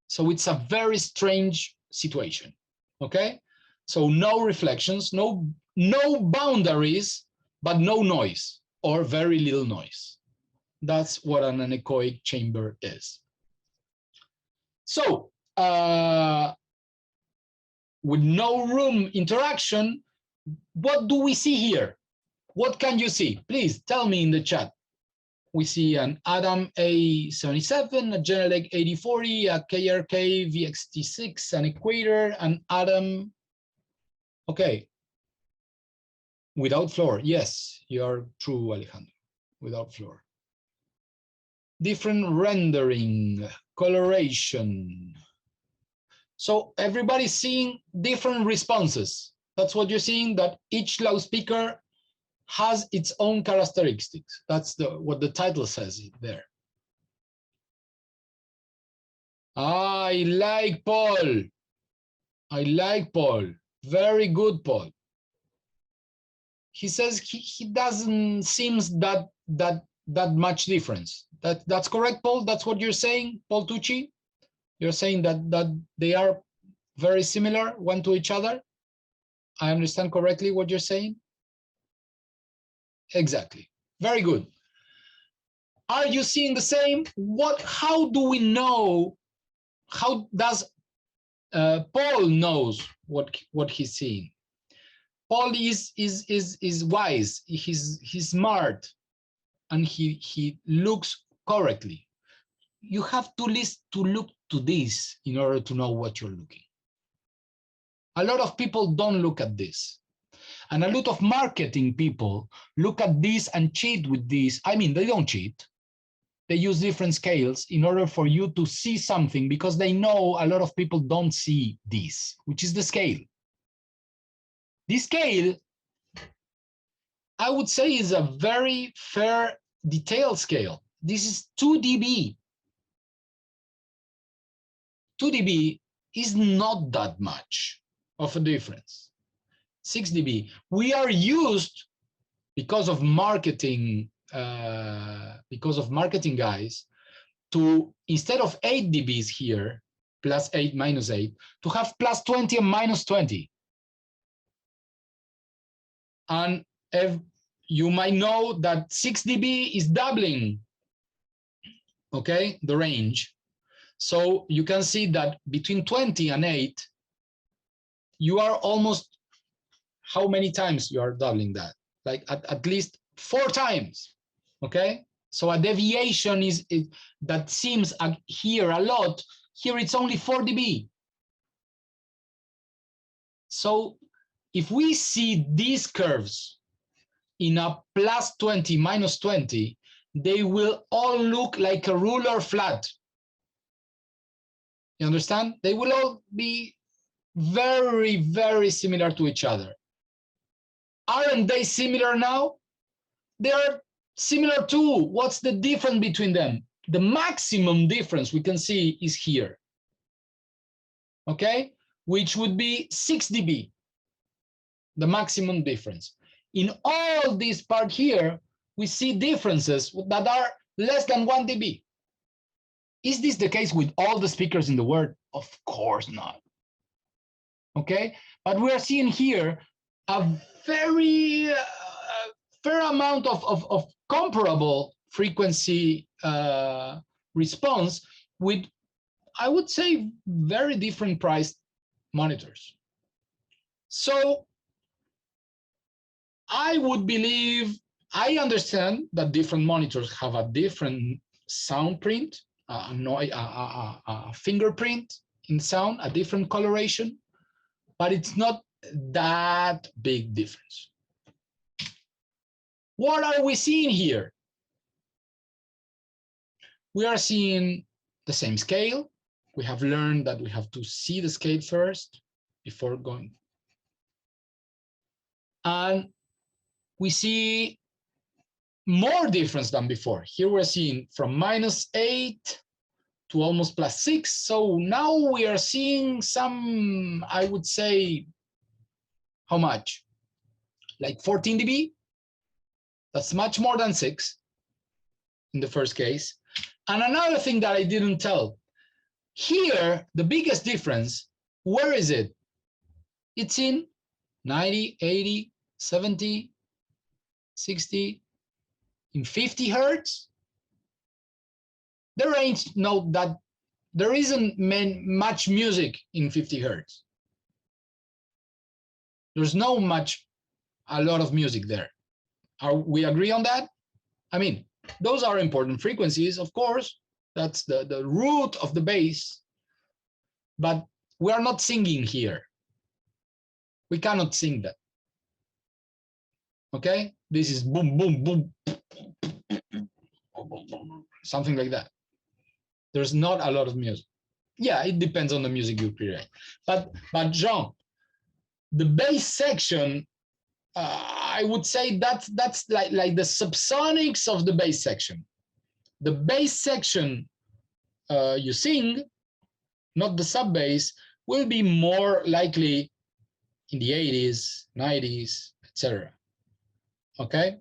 So it's a very strange situation. Okay, so no reflections, no boundaries, but no noise or very little noise. That's what an anechoic chamber is. So with no room interaction, what do we see here? What can you see? Please tell me in the chat. We see an Adam A77, a Genelec 8040, a KRK VXT6, an Equator, an Adam. Okay. Without floor. Yes, you are true, Alejandro. Without floor. Different rendering, coloration. So everybody's seeing different responses. That's what you're seeing, that each loudspeaker has its own characteristics. That's what the title says there. I like Paul. I like Paul. Very good, Paul. He says he doesn't seems that much difference. That's correct, Paul? That's what you're saying, Paul Tucci? You're saying that they are very similar one to each other? I understand correctly what you're saying? Exactly. Very good. Are you seeing the same? How do we know? How does Paul knows what he's seeing? Paul is wise. He's smart, and he looks correctly. You have to look to this in order to know what you're looking. A lot of people don't look at this. And a lot of marketing people look at this and cheat with this. I mean, they don't cheat. They use different scales in order for you to see something, because they know a lot of people don't see this, which is the scale. This scale, I would say, is a very fair detailed scale. This is 2 dB. 2 dB is not that much of a difference. 6 dB. We are used, because of marketing guys, to, instead of 8 dBs here, plus 8, minus 8, to have plus 20 and minus 20. And if you might know that 6 dB is doubling, okay, the range. So you can see that between 20 and 8, you are almost, how many times you are doubling that? Like at least 4 times, okay? So a deviation that seems here a lot, here it's only 4 dB. So if we see these curves in a +20, -20, they will all look like a ruler flat. You understand? They will all be very, very similar to each other. Aren't they similar now? They are similar too. What's the difference between them? The maximum difference we can see is here, okay? Which would be 6 dB, the maximum difference. In all this part here, we see differences that are less than 1 dB. Is this the case with all the speakers in the world? Of course not. Okay, but we are seeing here a very fair amount of comparable frequency response with, I would say, very different priced monitors. So I would believe, I understand that different monitors have a different sound print, a fingerprint in sound, a different coloration, but it's not that big difference. What are we seeing here? We are seeing the same scale. We have learned that we have to see the scale first before going. And we see more difference than before. Here we're seeing from -8 to almost +6. So now we are seeing some, I would say, how much? Like 14 dB. That's much more than 6 in the first case. And another thing that I didn't tell, here, the biggest difference, where is it? It's in 90, 80, 70, 60, in 50 hertz. The range, note that there isn't much music in 50 hertz. There's no a lot of music there. Are we agree on that? I mean, those are important frequencies, of course. That's the root of the bass. But we are not singing here. We cannot sing that. Okay? This is boom, boom, boom, something like that. There's not a lot of music. Yeah, it depends on the music you create. But Jean, the bass section, I would say that's like the subsonics of the bass section. The bass section you sing, not the sub bass, will be more likely in the 80s, 90s, etc. Okay.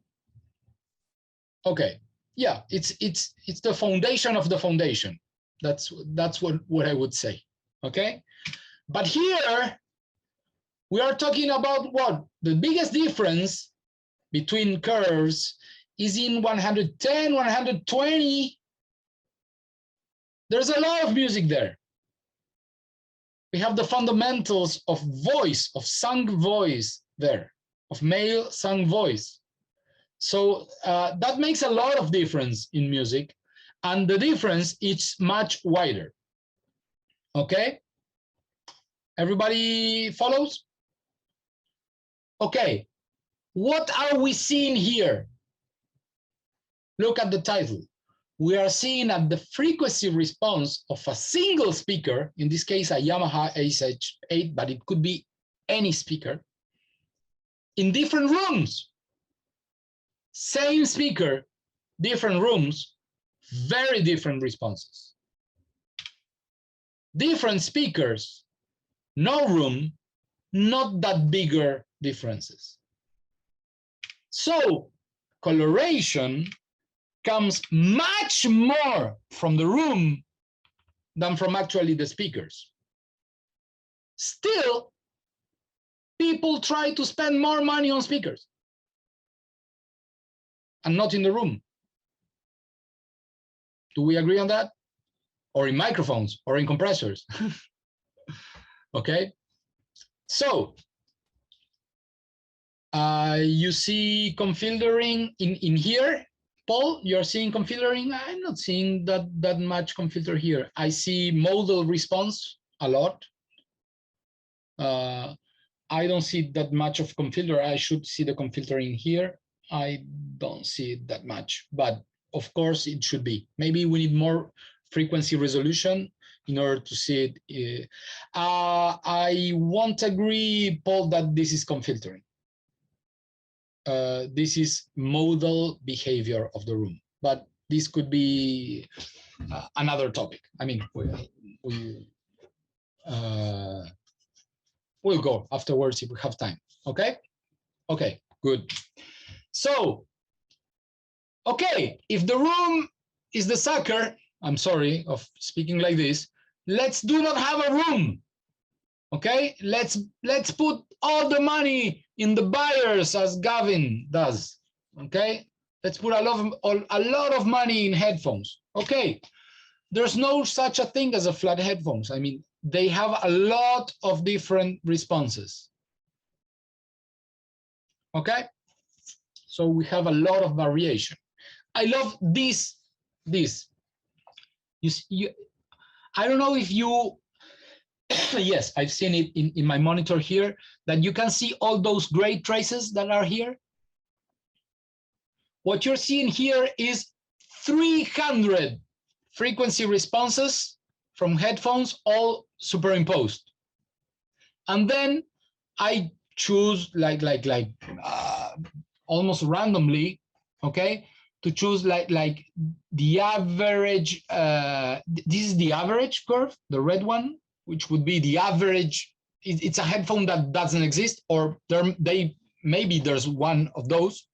Okay. Yeah, it's the foundation of the foundation. That's what I would say. Okay. But here we are talking about what? The biggest difference between curves is in 110, 120. There's a lot of music there. We have the fundamentals of voice, of sung voice there, of male sung voice. So that makes a lot of difference in music, and the difference is much wider. Okay? Everybody follows? Okay, what are we seeing here? Look at the title. We are seeing at the frequency response of a single speaker, in this case a Yamaha ASH8, but it could be any speaker, in different rooms. Same speaker, different rooms, very different responses. Different speakers, no room, not that bigger differences. So coloration comes much more from the room than from actually the speakers. Still, people try to spend more money on speakers and not in the room. Do we agree on that? Or in microphones or in compressors? Okay. So you see confiltering in here. Paul, you're seeing confiltering? I'm not seeing that much confilter here. I see modal response a lot. I don't see that much of comb filter. I should see the comb filter in here. I don't see it that much, but of course it should be. Maybe we need more frequency resolution in order to see it. I won't agree, Paul, that this is comb filtering. This is modal behavior of the room, but this could be another topic. I mean, we'll go afterwards if we have time. Okay? Okay, good. So, okay, if the room is the sucker, I'm sorry of speaking like this, let's do not have a room. Okay, let's put all the money in the buyers as Gavin does. Okay, let's put a lot of money in headphones. Okay, there's no such a thing as a flat headphones. I mean, they have a lot of different responses. Okay, so we have a lot of variation. I love this. I don't know if you, yes, I've seen it in my monitor here, that you can see all those gray traces that are here. What you're seeing here is 300 frequency responses from headphones, all superimposed. And then I choose almost randomly, okay, to choose like the average. This is the average curve, the red one, which would be the average. It's a headphone that doesn't exist, or maybe there's one of those,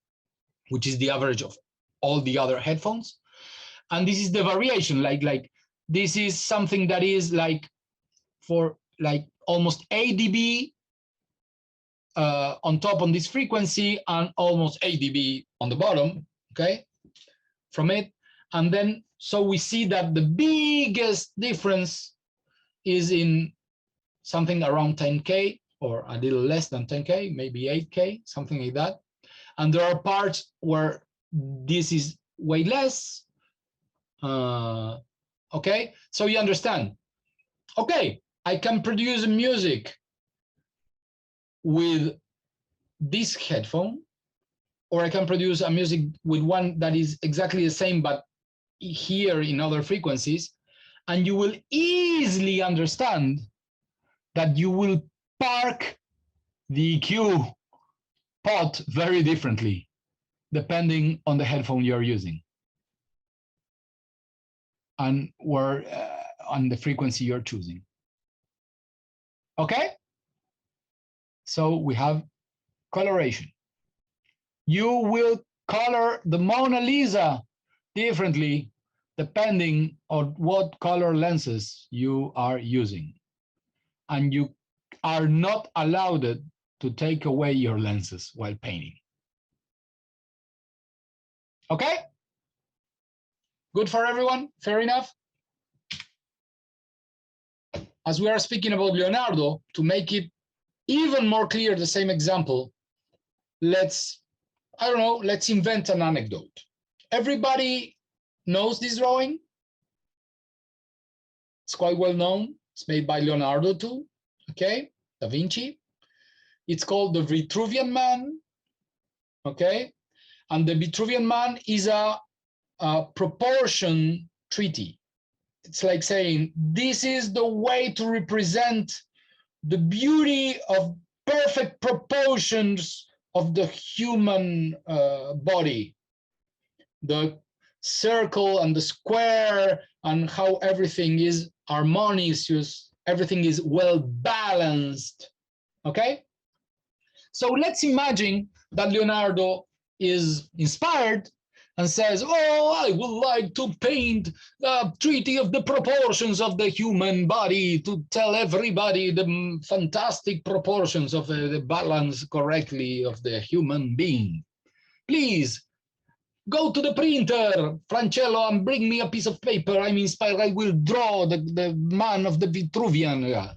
which is the average of all the other headphones. And this is the variation, like this is something that is like for like almost 8 dB on top on this frequency and almost 8 dB on the bottom, okay, from it. And then, so we see that the biggest difference is in something around 10K or a little less than 10K, maybe 8K, something like that. And there are parts where this is way less. Okay, so you understand. Okay, I can produce music with this headphone, or I can produce a music with one that is exactly the same, but here in other frequencies, and you will easily understand that you will park the EQ pot very differently depending on the headphone you're using and where on the frequency you're choosing. Okay, so we have coloration. You will color the Mona Lisa differently depending on what color lenses you are using, and you are not allowed to take away your lenses while painting. Okay, good for everyone, fair enough. As we are speaking about Leonardo, to make it even more clear, the same example, let's invent an anecdote. Everybody knows this drawing. It's quite well known. It's made by Leonardo too, okay, Da Vinci. It's called the Vitruvian Man, okay? And the Vitruvian Man is a proportion treaty. It's like saying, this is the way to represent the beauty of perfect proportions of the human body. The circle and the square and how everything is harmonious, everything is well balanced, okay? So let's imagine that Leonardo is inspired and says, oh, I would like to paint a treaty of the proportions of the human body to tell everybody the fantastic proportions of the balance correctly of the human being. Please go to the printer, Francello, and bring me a piece of paper. I'm inspired. I will draw the man of the Vitruvian.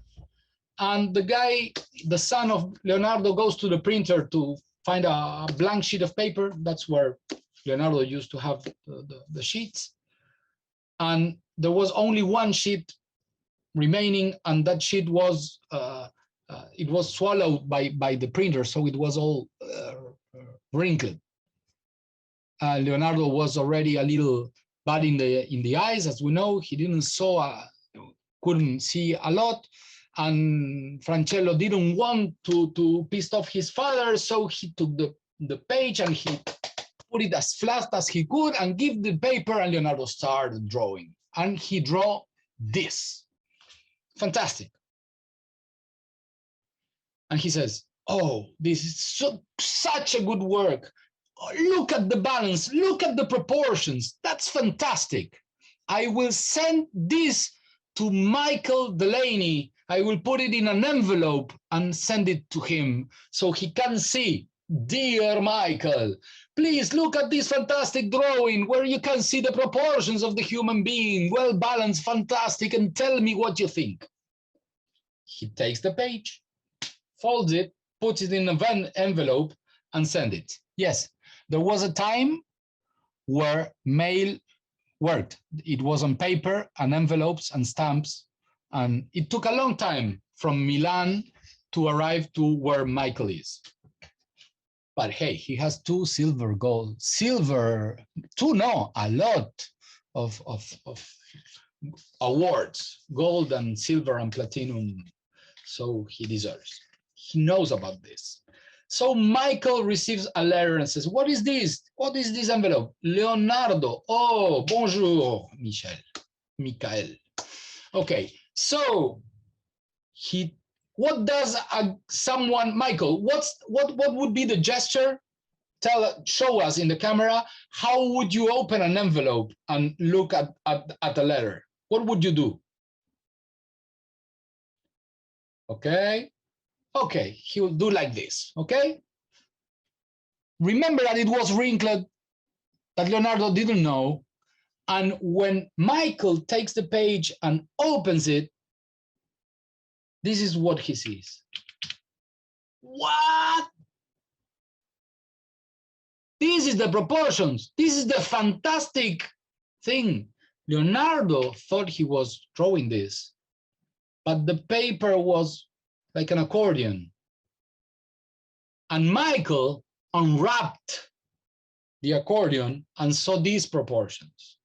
And the guy, the son of Leonardo, goes to the printer to find a blank sheet of paper. That's where Leonardo used to have the sheets. And there was only one sheet remaining, and that sheet was it was swallowed by the printer, so it was all wrinkled. Leonardo was already a little bad in the eyes, as we know. He couldn't see a lot, and Francello didn't want to piss off his father, so he took the page and he put it as flat as he could and give the paper, and Leonardo started drawing, and he drew this. Fantastic. And he says, oh, this is such a good work. Look at the balance, look at the proportions. That's fantastic. I will send this to Michael Delaney. I will put it in an envelope and send it to him so he can see. Dear Michael, please look at this fantastic drawing where you can see the proportions of the human being, well balanced, fantastic, and tell me what you think. He takes the page, folds it, puts it in an envelope, and sends it. Yes, there was a time where mail worked. It was on paper and envelopes and stamps, and it took a long time from Milan to arrive to where Michael is. But hey, he has a lot of awards, gold and silver and platinum, so he deserves. He knows about this. So Michael receives a letter and says, what is this? What is this envelope? Leonardo. Oh, bonjour, Michael. Okay, so what does Michael, what would be the gesture? Show us in the camera. How would you open an envelope and look at a letter? What would you do? Okay, he will do like this, okay? Remember that it was wrinkled, that Leonardo didn't know, and when Michael takes the page and opens it, this is what he sees. What? This is the proportions. This is the fantastic thing. Leonardo thought he was drawing this, but the paper was like an accordion. And Michael unwrapped the accordion and saw these proportions.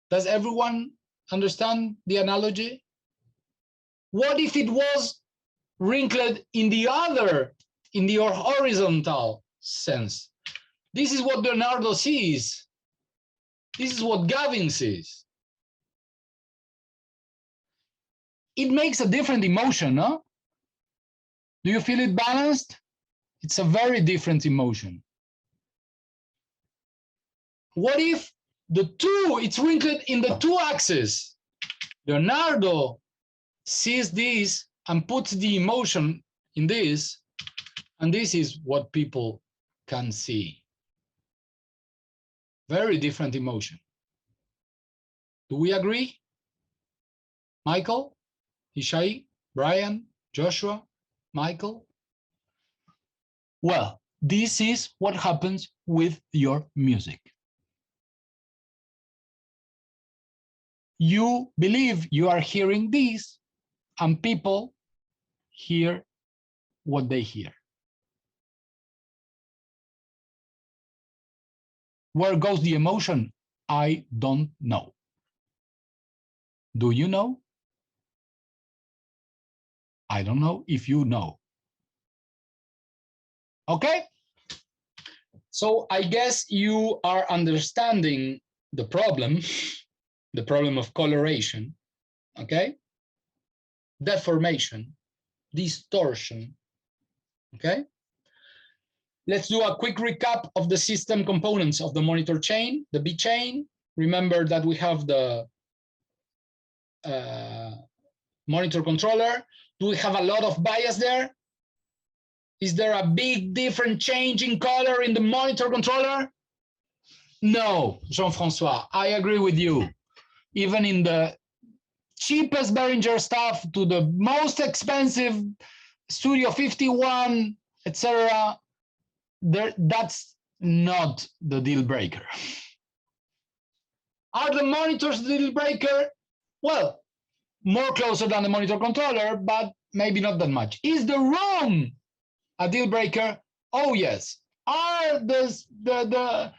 Does everyone understand the analogy? What if it was wrinkled in the horizontal sense? This is what Leonardo sees. This is what Gavin sees. It makes a different emotion, no? Do you feel it balanced? It's a very different emotion. What if it's wrinkled in the two axes? Leonardo sees this and puts the emotion in this, and this is what people can see. Very different emotion. Do we agree? Michael, Ishai, Brian, Joshua, Michael? Well, this is what happens with your music. You believe you are hearing this, and people hear what they hear. Where goes the emotion? I don't know. Do you know? I don't know if you know. Okay? So I guess you are understanding the problem of coloration, okay? Deformation, distortion, okay? Let's do a quick recap of the system components of the monitor chain, the B chain. Remember that we have the monitor controller. Do we have a lot of bias there? Is there a big different change in color in the monitor controller? No, Jean-François, I agree with you. Even in the cheapest Behringer stuff to the most expensive Studio 51, etc., that's not the deal breaker. Are the monitors the deal breaker? Well, more closer than the monitor controller, but maybe not that much. Is the room a deal breaker? Oh yes. Are the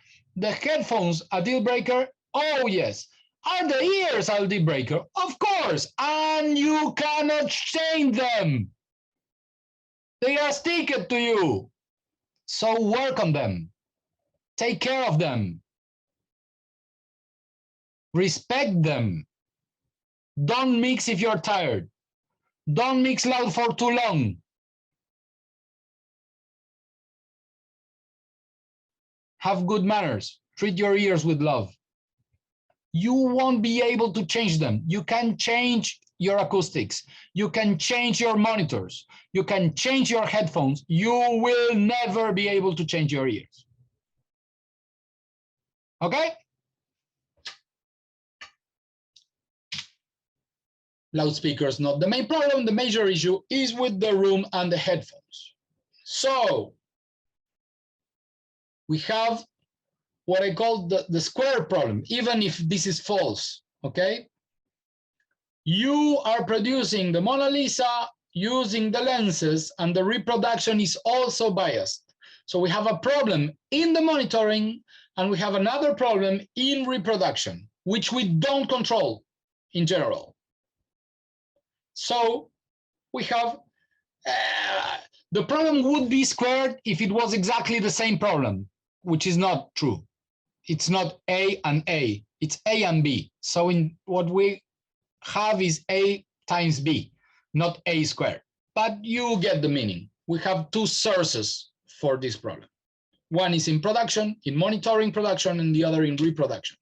headphones a deal breaker? Oh yes. Are the ears a deal breaker? Of course. And you cannot change them. They are sticked to you. So work on them. Take care of them. Respect them. Don't mix if you're tired. Don't mix loud for too long. Have good manners. Treat your ears with love. You won't be able to change them. You can change your acoustics. You can change your monitors. You can change your headphones. You will never be able to change your ears. Okay? Loudspeakers, not the main problem. The major issue is with the room and the headphones. So we have what I call the square problem, even if this is false, okay? You are producing the Mona Lisa using the lenses, and the reproduction is also biased. So we have a problem in the monitoring, and we have another problem in reproduction, which we don't control in general. So we have, the problem would be squared if it was exactly the same problem, which is not true. It's not A and A, it's A and B. So in what we have is A times B, not A squared. But you get the meaning. We have two sources for this problem. One is in production, in monitoring production, and the other in reproduction.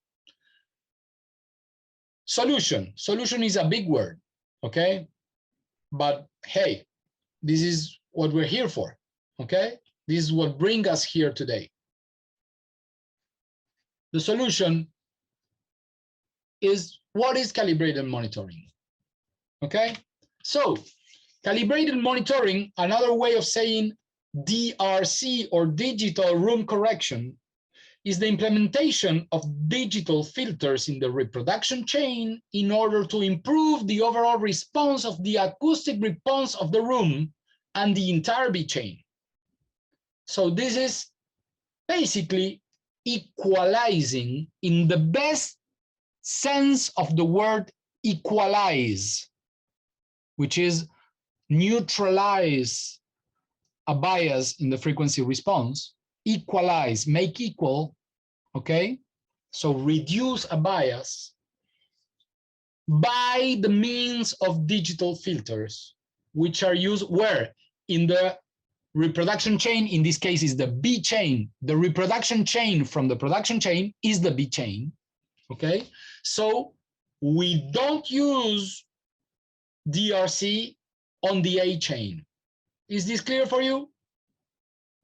Solution. Solution is a big word, okay? But hey, this is what we're here for, okay? This is what brings us here today. The solution is, what is calibrated monitoring? Okay, so calibrated monitoring, another way of saying DRC or digital room correction, is the implementation of digital filters in the reproduction chain in order to improve the overall response of the acoustic response of the room and the entire B chain. So this is basically equalizing, in the best sense of the word equalize, which is neutralize a bias in the frequency response, equalize, make equal, okay? So reduce a bias by the means of digital filters, which are used where? In the reproduction chain, in this case is the B chain. The reproduction chain from the production chain is the B chain, okay? So we don't use DRC on the A chain. Is this clear for you?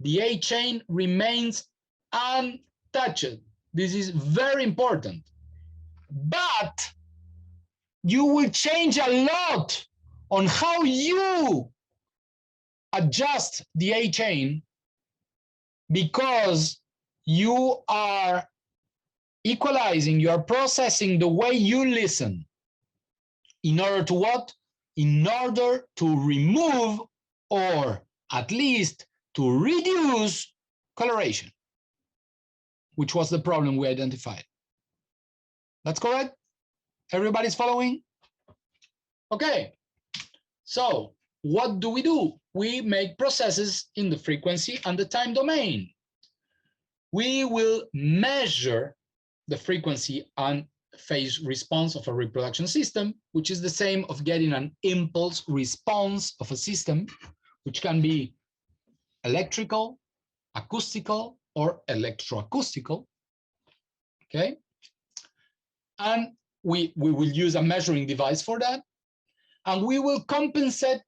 The A chain remains untouched. This is very important. But you will change a lot on how you adjust the A chain, because you are equalizing, you are processing the way you listen. In order to what? In order to remove, or at least to reduce, coloration, which was the problem we identified. That's correct? Everybody's following? Okay, so what do? We make processes in the frequency and the time domain. We will measure the frequency and phase response of a reproduction system, which is the same of getting an impulse response of a system, which can be electrical, acoustical, or electroacoustical, okay? And we will use a measuring device for that, and we will compensate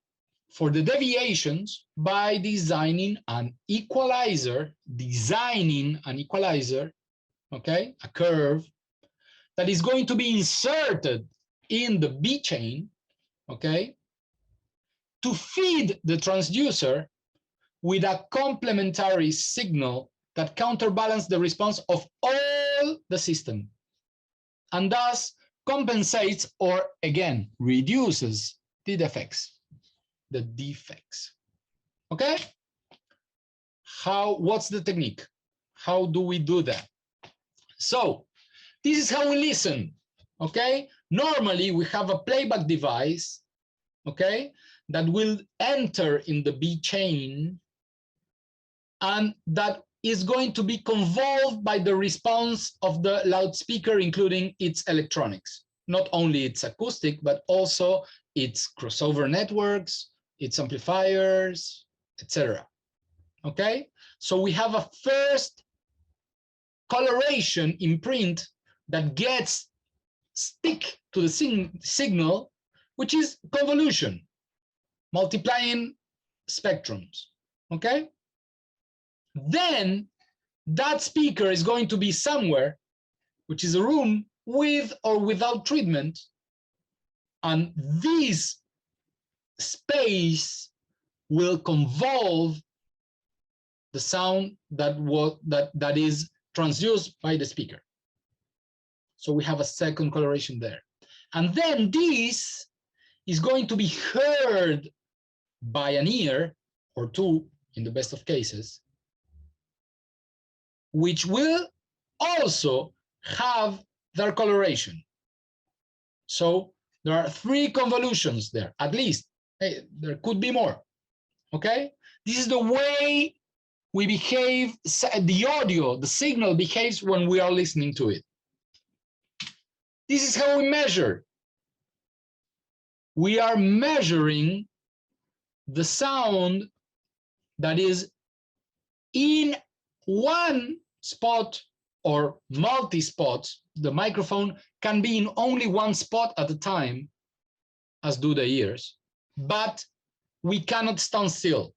for the deviations by designing an equalizer, okay, a curve that is going to be inserted in the B chain, okay, to feed the transducer with a complementary signal that counterbalances the response of all the system, and thus compensates, or again, reduces the defects. the defects. Okay? What's the technique? How do we do that? So this is how we listen. Okay? Normally we have a playback device, okay, that will enter in the B chain, and that is going to be convolved by the response of the loudspeaker, including its electronics, not only its acoustic, but also its crossover networks, its amplifiers, etc. Okay, so we have a first coloration imprint that gets stick to the signal, which is convolution, multiplying spectrums. Okay, then that speaker is going to be somewhere, which is a room with or without treatment, and this space will convolve the sound that is transduced by the speaker. So we have a second coloration there. And then this is going to be heard by an ear or two in the best of cases, which will also have their coloration. So there are 3 convolutions there, at least. Hey, there could be more. Okay? This is the way we behave, the audio, the signal behaves when we are listening to it. This is how we measure. We are measuring the sound that is in one spot or multi-spots. The microphone can be in only one spot at a time, as do the ears, but we cannot stand still.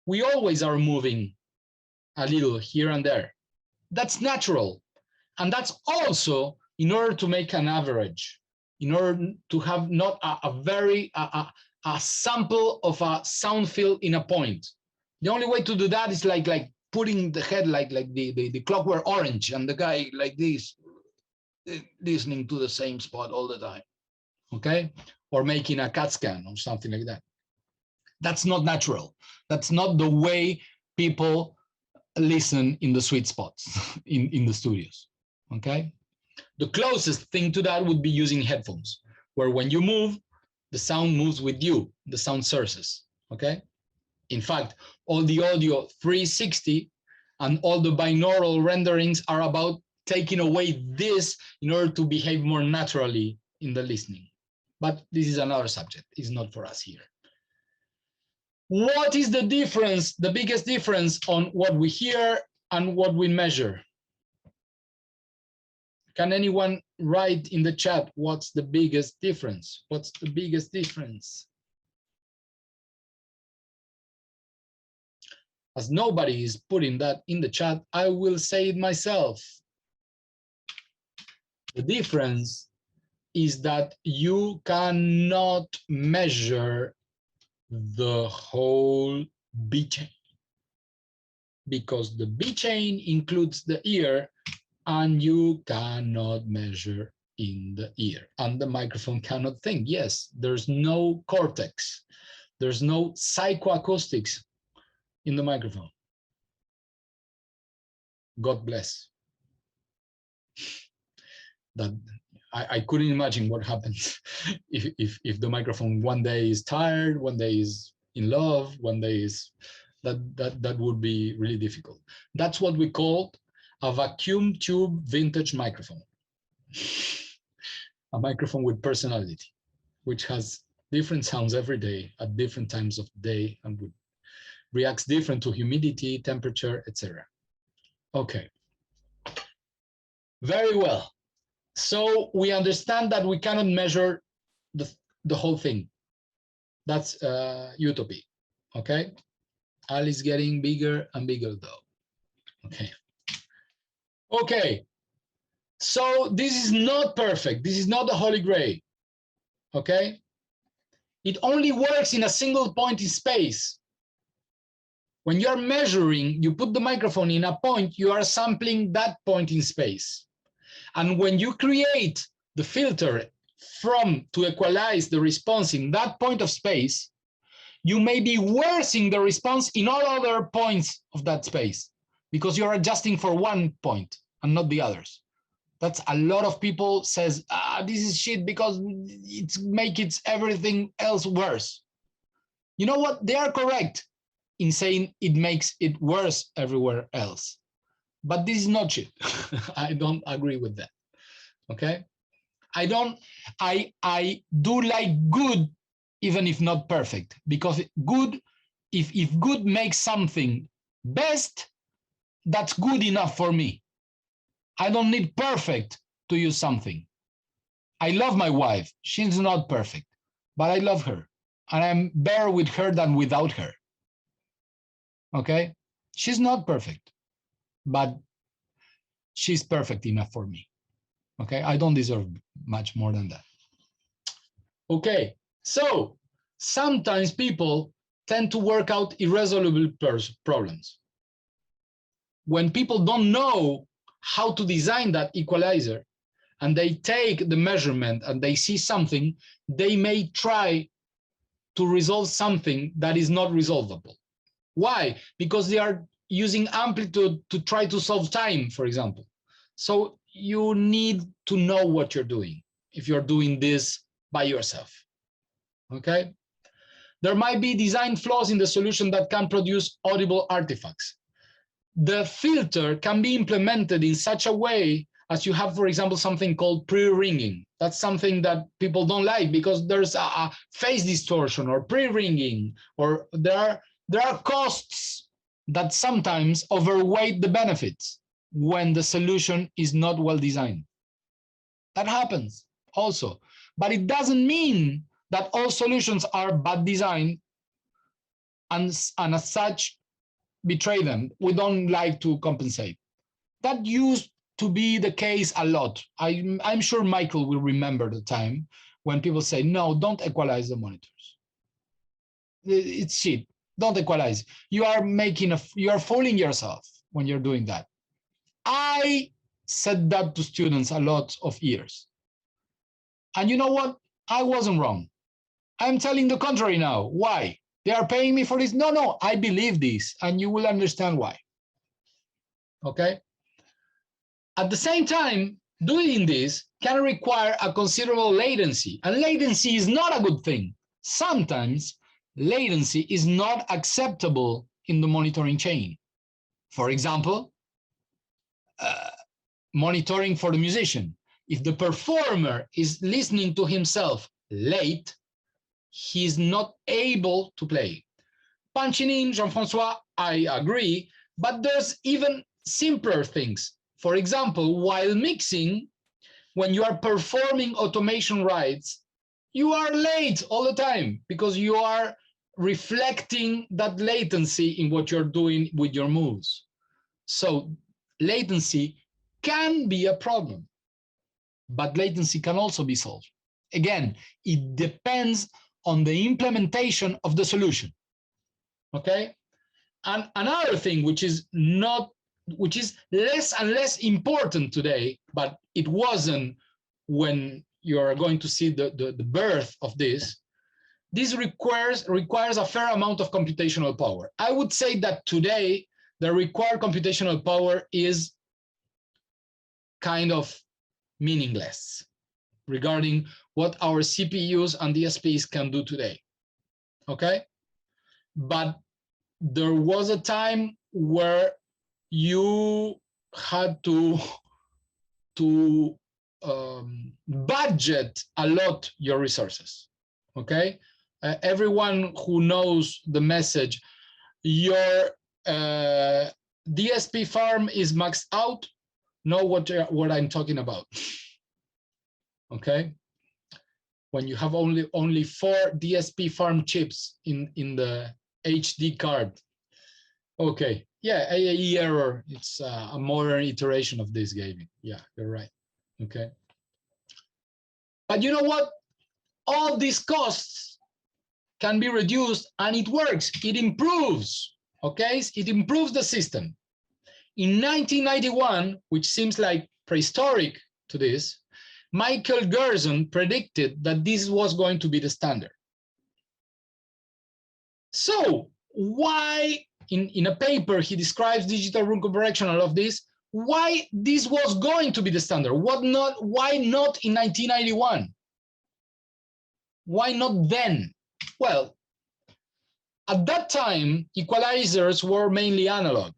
We always are moving a little here and there. That's natural. And that's also in order to make an average, in order to have not a sample of a sound field in a point. The only way to do that is like putting the head like the Clockwork Orange and the guy like this, listening to the same spot all the time, okay? Or making a CAT scan or something like that. That's not natural. That's not the way people listen in the sweet spots in the studios, okay? The closest thing to that would be using headphones, where when you move, the sound moves with you, the sound sources, okay? In fact, all the audio 360 and all the binaural renderings are about taking away this in order to behave more naturally in the listening. But this is another subject. It's not for us here. What is the difference, the biggest difference on what we hear and what we measure? Can anyone write in the chat what's the biggest difference? What's the biggest difference? As nobody is putting that in the chat, I will say it myself. The difference is that you cannot measure the whole B chain, because the B chain includes the ear, and you cannot measure in the ear, and the microphone cannot think. Yes, there's no cortex, there's no psychoacoustics in the microphone. God bless. That I couldn't imagine what happens if the microphone one day is tired, one day is in love, one day is that would be really difficult. That's what we call a vacuum tube vintage microphone. A microphone with personality, which has different sounds every day at different times of day and reacts different to humidity, temperature, etc. Okay. Very well. So we understand that we cannot measure the whole thing. That's utopia. Okay. Al is getting bigger and bigger though. Okay. Okay. So this is not perfect. This is not the Holy Grail. Okay. It only works in a single point in space. When you're measuring, you put the microphone in a point, you are sampling that point in space. And when you create the filter to equalize the response in that point of space, you may be worsening the response in all other points of that space because you're adjusting for one point and not the others. That's a lot of people says, this is shit because it makes everything else worse. You know what? They are correct in saying it makes it worse everywhere else. But this is not shit. I don't agree with that. Okay? I do like good, even if not perfect, because good, if good makes something best, that's good enough for me. I don't need perfect to use something. I love my wife. She's not perfect, but I love her. And I'm better with her than without her. Okay? She's not perfect, but she's perfect enough for me. Okay? I don't deserve much more than that. Okay, so sometimes people tend to work out irresolvable problems. When people don't know how to design that equalizer and they take the measurement and they see something, they may try to resolve something that is not resolvable. Why? Because they are using amplitude to try to solve time, for example. So you need to know what you're doing if you're doing this by yourself. Okay? There might be design flaws in the solution that can produce audible artifacts. The filter can be implemented in such a way as you have, for example, something called pre-ringing. That's something that people don't like because there's a phase distortion or pre-ringing, or there are costs that sometimes overweight the benefits when the solution is not well designed. That happens also, but it doesn't mean that all solutions are bad design and as such betray them. We don't like to compensate. That used to be the case a lot. I'm sure Michael will remember the time when people say, no, don't equalize the monitors. It's shit. Don't equalize. You are fooling yourself when you're doing that. I said that to students a lot of years. And you know what? I wasn't wrong. I'm telling the contrary now. Why? They are paying me for this? No, I believe this, and you will understand why. Okay? At the same time, doing this can require a considerable latency, and latency is not a good thing. Sometimes latency is not acceptable in the monitoring chain. For example, monitoring for the musician. If the performer is listening to himself late, he's not able to play. Punching in, Jean-Francois, I agree, but there's even simpler things. For example, while mixing, when you are performing automation rights, you are late all the time because you are reflecting that latency in what you're doing with your moves. So latency can be a problem, but latency can also be solved. Again, it depends on the implementation of the solution. Okay? And another thing which is less and less important today, but it wasn't when you are going to see the birth of this, requires a fair amount of computational power. I would say that today the required computational power is kind of meaningless regarding what our CPUs and DSPs can do today. Okay? But there was a time where you had to budget a lot your resources. Okay? Everyone who knows the message, your DSP farm is maxed out, know what I'm talking about. Okay? When you have only 4 DSP farm chips in the HD card. Okay, yeah, AAE error. It's a modern iteration of this gaming. Yeah, you're right. Okay. But you know what? All these costs can be reduced and it works. It improves. Okay, it improves the system. In 1991, which seems like prehistoric to this, Michael Gerson predicted that this was going to be the standard. So why, in a paper, he describes digital room correction and all of this, why this was going to be the standard? Why not in 1991? Why not then? Well, at that time, equalizers were mainly analog.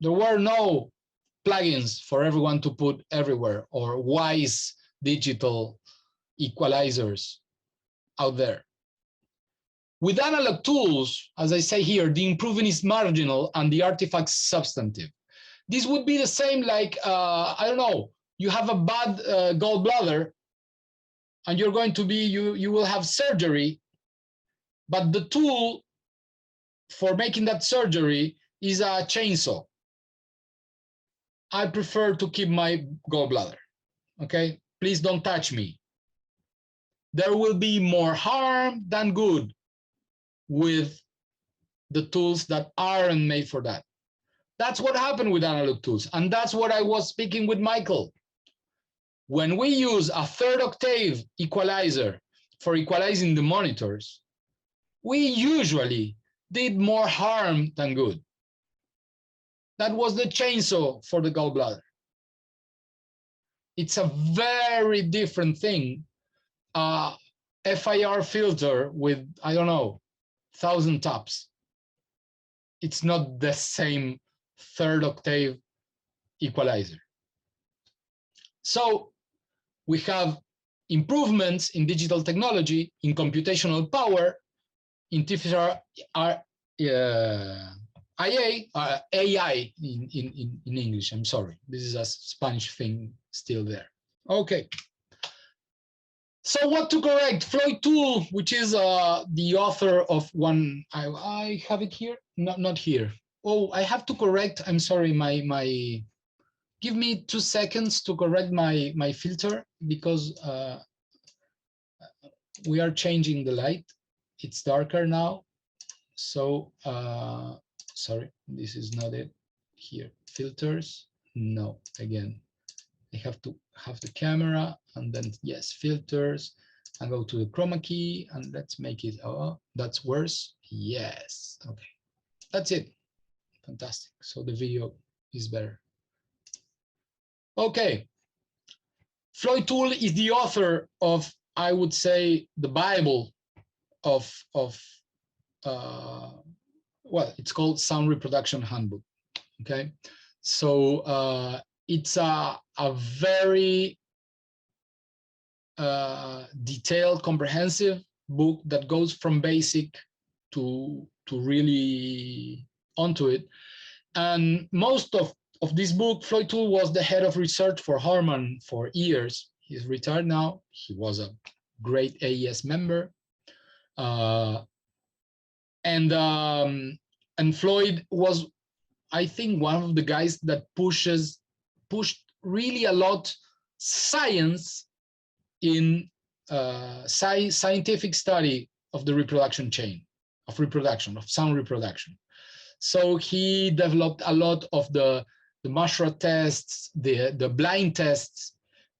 There were no plugins for everyone to put everywhere or wise digital equalizers out there. With analog tools, as I say here, the improvement is marginal and the artifact substantive. This would be the same like, I don't know, you have a bad gallbladder and you're going to be, you will have surgery, but the tool for making that surgery is a chainsaw. I prefer to keep my gallbladder, okay? Please don't touch me. There will be more harm than good with the tools that aren't made for that. That's what happened with analog tools. And that's what I was speaking with Michael. When we use a 3rd octave equalizer for equalizing the monitors, we usually did more harm than good. That was the chainsaw for the gallbladder. It's a very different thing. FIR filter with, I don't know, 1,000 taps. It's not the same 3rd octave equalizer. So we have improvements in digital technology, in computational power, in artificial AI in English. I'm sorry, this is a Spanish thing still there. Okay. So what to correct? Floyd Toole, which is the author of one, I have it here, not here. Oh, I have to correct, I'm sorry, give me 2 seconds to correct my filter because we are changing the light. It's darker now. So, sorry, this is not it here. Filters, no, again. I have to have the camera and then yes, filters and go to the chroma key and let's make it, oh, that's worse. Yes, okay, that's it. Fantastic. So the video is better. Okay. Floyd Toole is the author of, I would say, the Bible of well, it's called Sound Reproduction Handbook. Okay. So it's a very detailed, comprehensive book that goes from basic to really onto it. And most of this book, Floyd Toole was the head of research for Harman for years. He's retired now. He was a great AES member. And Floyd was, I think, one of the guys that pushed really a lot science in scientific study of the reproduction chain, of sound reproduction. So he developed a lot of the Mashra tests, the blind tests.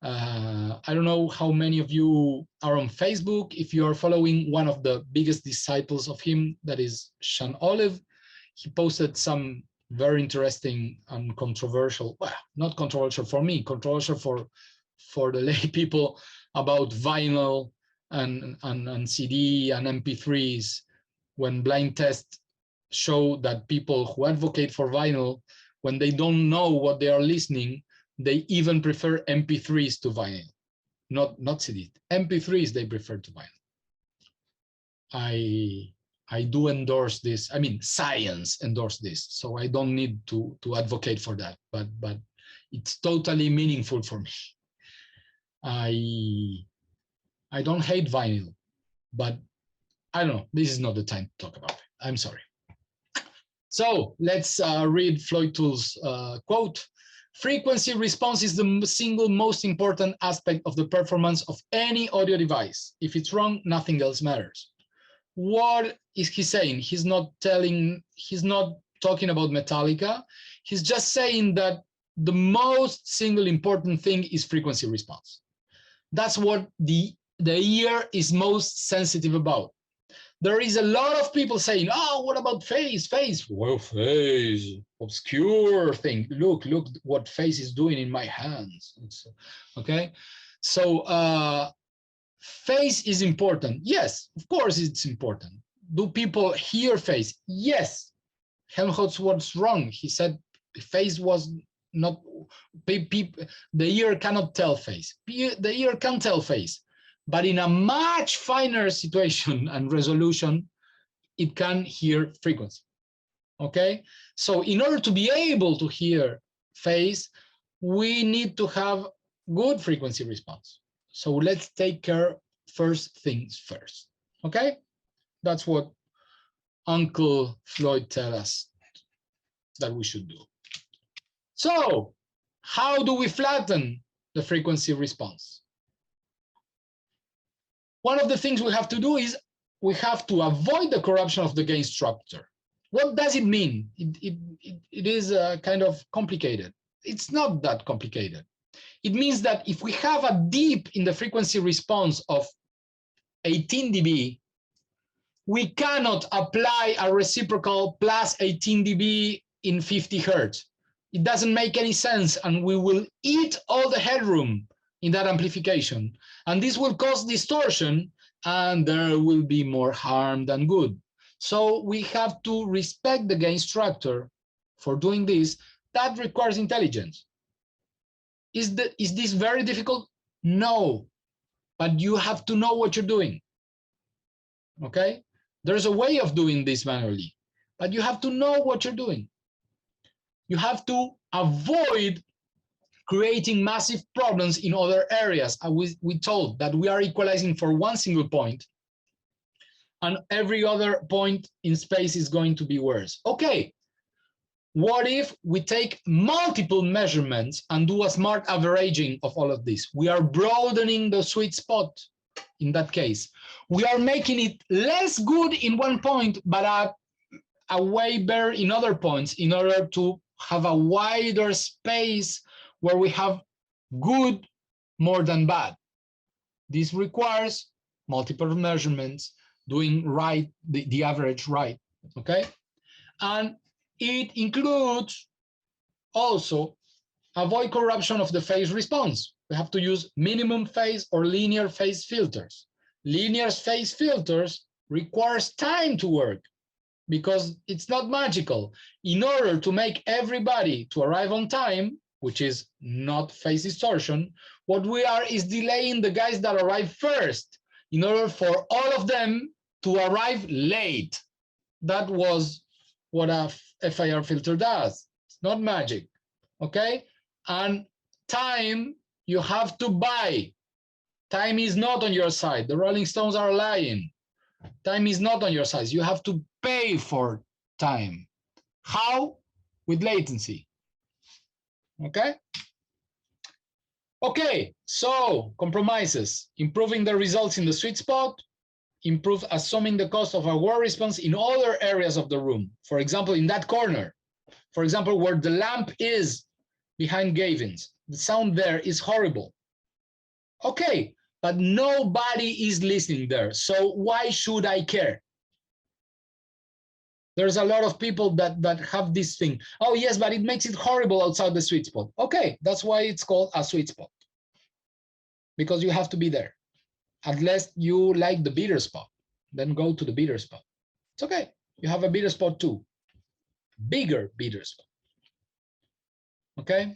I don't know how many of you are on Facebook. If you are following one of the biggest disciples of him, that is Sean Olive, he posted some very interesting and controversial, well, not controversial for me, controversial for the lay people about vinyl and CD and MP3s, when blind tests show that people who advocate for vinyl, when they don't know what they are listening, they even prefer MP3s to vinyl, not CD. MP3s they prefer to vinyl. I do endorse this. I mean, science endorse this, so I don't need to advocate for that. But it's totally meaningful for me. I don't hate vinyl, but I don't know. This is not the time to talk about it. I'm sorry. So let's read Floyd Toole's quote. Frequency response is the single most important aspect of the performance of any audio device. If it's wrong, nothing else matters. What is he saying? He's not talking about Metallica. He's just saying that the most single important thing is frequency response. That's what the ear is most sensitive about. There is a lot of people saying, oh, what about phase? Phase, well, phase, obscure thing. Look what phase is doing in my hands. Okay, so phase is important. Yes, of course it's important. Do people hear phase? Yes. Helmholtz was wrong. He said phase was not, the ear cannot tell phase. The ear can tell phase, but in a much finer situation and resolution, it can hear frequency. Okay, so in order to be able to hear phase, we need to have good frequency response. So let's take care first things first. Okay, that's what Uncle Floyd tells us that we should do. So how do we flatten the frequency response? One of the things we have to do is we have to avoid the corruption of the gain structure. What does it mean? It is kind of complicated. It's not that complicated. It means that if we have a dip in the frequency response of 18 dB, we cannot apply a reciprocal plus 18 dB in 50 hertz. It doesn't make any sense, and we will eat all the headroom in that amplification. And this will cause distortion, and there will be more harm than good. So we have to respect the gain structure. For doing this, that requires intelligence. Is this very difficult? No, but you have to know what you're doing. Okay? There's a way of doing this manually, but you have to know what you're doing. You have to avoid creating massive problems in other areas. We told that we are equalizing for one single point, and every other point in space is going to be worse. Okay, what if we take multiple measurements and do a smart averaging of all of this? We are broadening the sweet spot in that case. We are making it less good in one point, but a way better in other points in order to have a wider space where we have good more than bad. This requires multiple measurements, doing right, the average right, okay? And it includes also avoid corruption of the phase response. We have to use minimum phase or linear phase filters. Linear phase filters requires time to work because it's not magical. In order to make everybody to arrive on time, which is not phase distortion, what we are is delaying the guys that arrive first in order for all of them to arrive late. That was what a FIR filter does. It's not magic, okay? And time, you have to buy. Time is not on your side. The Rolling Stones are lying. Time is not on your side. You have to pay for time. How? With latency. Okay? Okay, so compromises. Improving the results in the sweet spot. Improve assuming the cost of a word response in other areas of the room. For example, in that corner. For example, where the lamp is behind Gavin's. The sound there is horrible. Okay, but nobody is listening there. So why should I care? There's a lot of people that have this thing. Oh, yes, but it makes it horrible outside the sweet spot. Okay, that's why it's called a sweet spot. Because you have to be there. Unless you like the bitter spot, then go to the bitter spot. It's okay. You have a bitter spot too. Bigger bitter spot. Okay?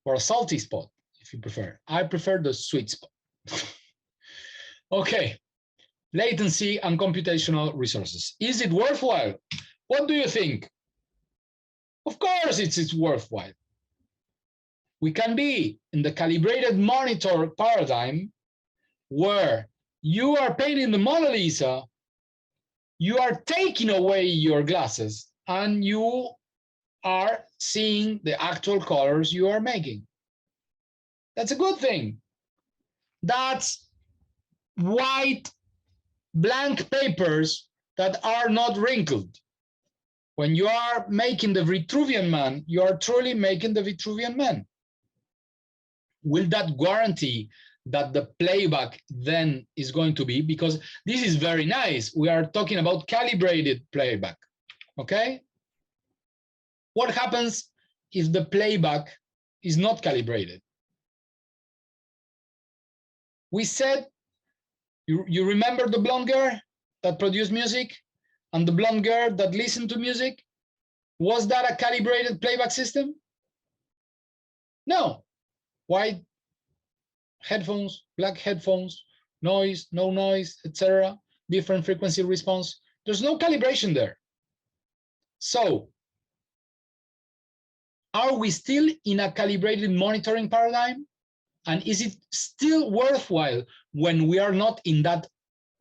Or a salty spot, if you prefer. I prefer the sweet spot. Okay. Latency and computational resources. Is it worthwhile? What do you think? Of course it's worthwhile. We can be in the calibrated monitor paradigm where you are painting the Mona Lisa, you are taking away your glasses, and you are seeing the actual colors you are making. That's a good thing. That's white blank papers that are not wrinkled. When you are making the Vitruvian Man, you are truly making the Vitruvian Man. Will that guarantee that the playback then is going to be, because this is very nice. We are talking about calibrated playback, okay? What happens if the playback is not calibrated? We said, you remember the blonde girl that produced music and the blonde girl that listened to music? Was that a calibrated playback system? No. White headphones, black headphones, noise, no noise, etc. Different frequency response. There's no calibration there. So, are we still in a calibrated monitoring paradigm? And is it still worthwhile when we are not in that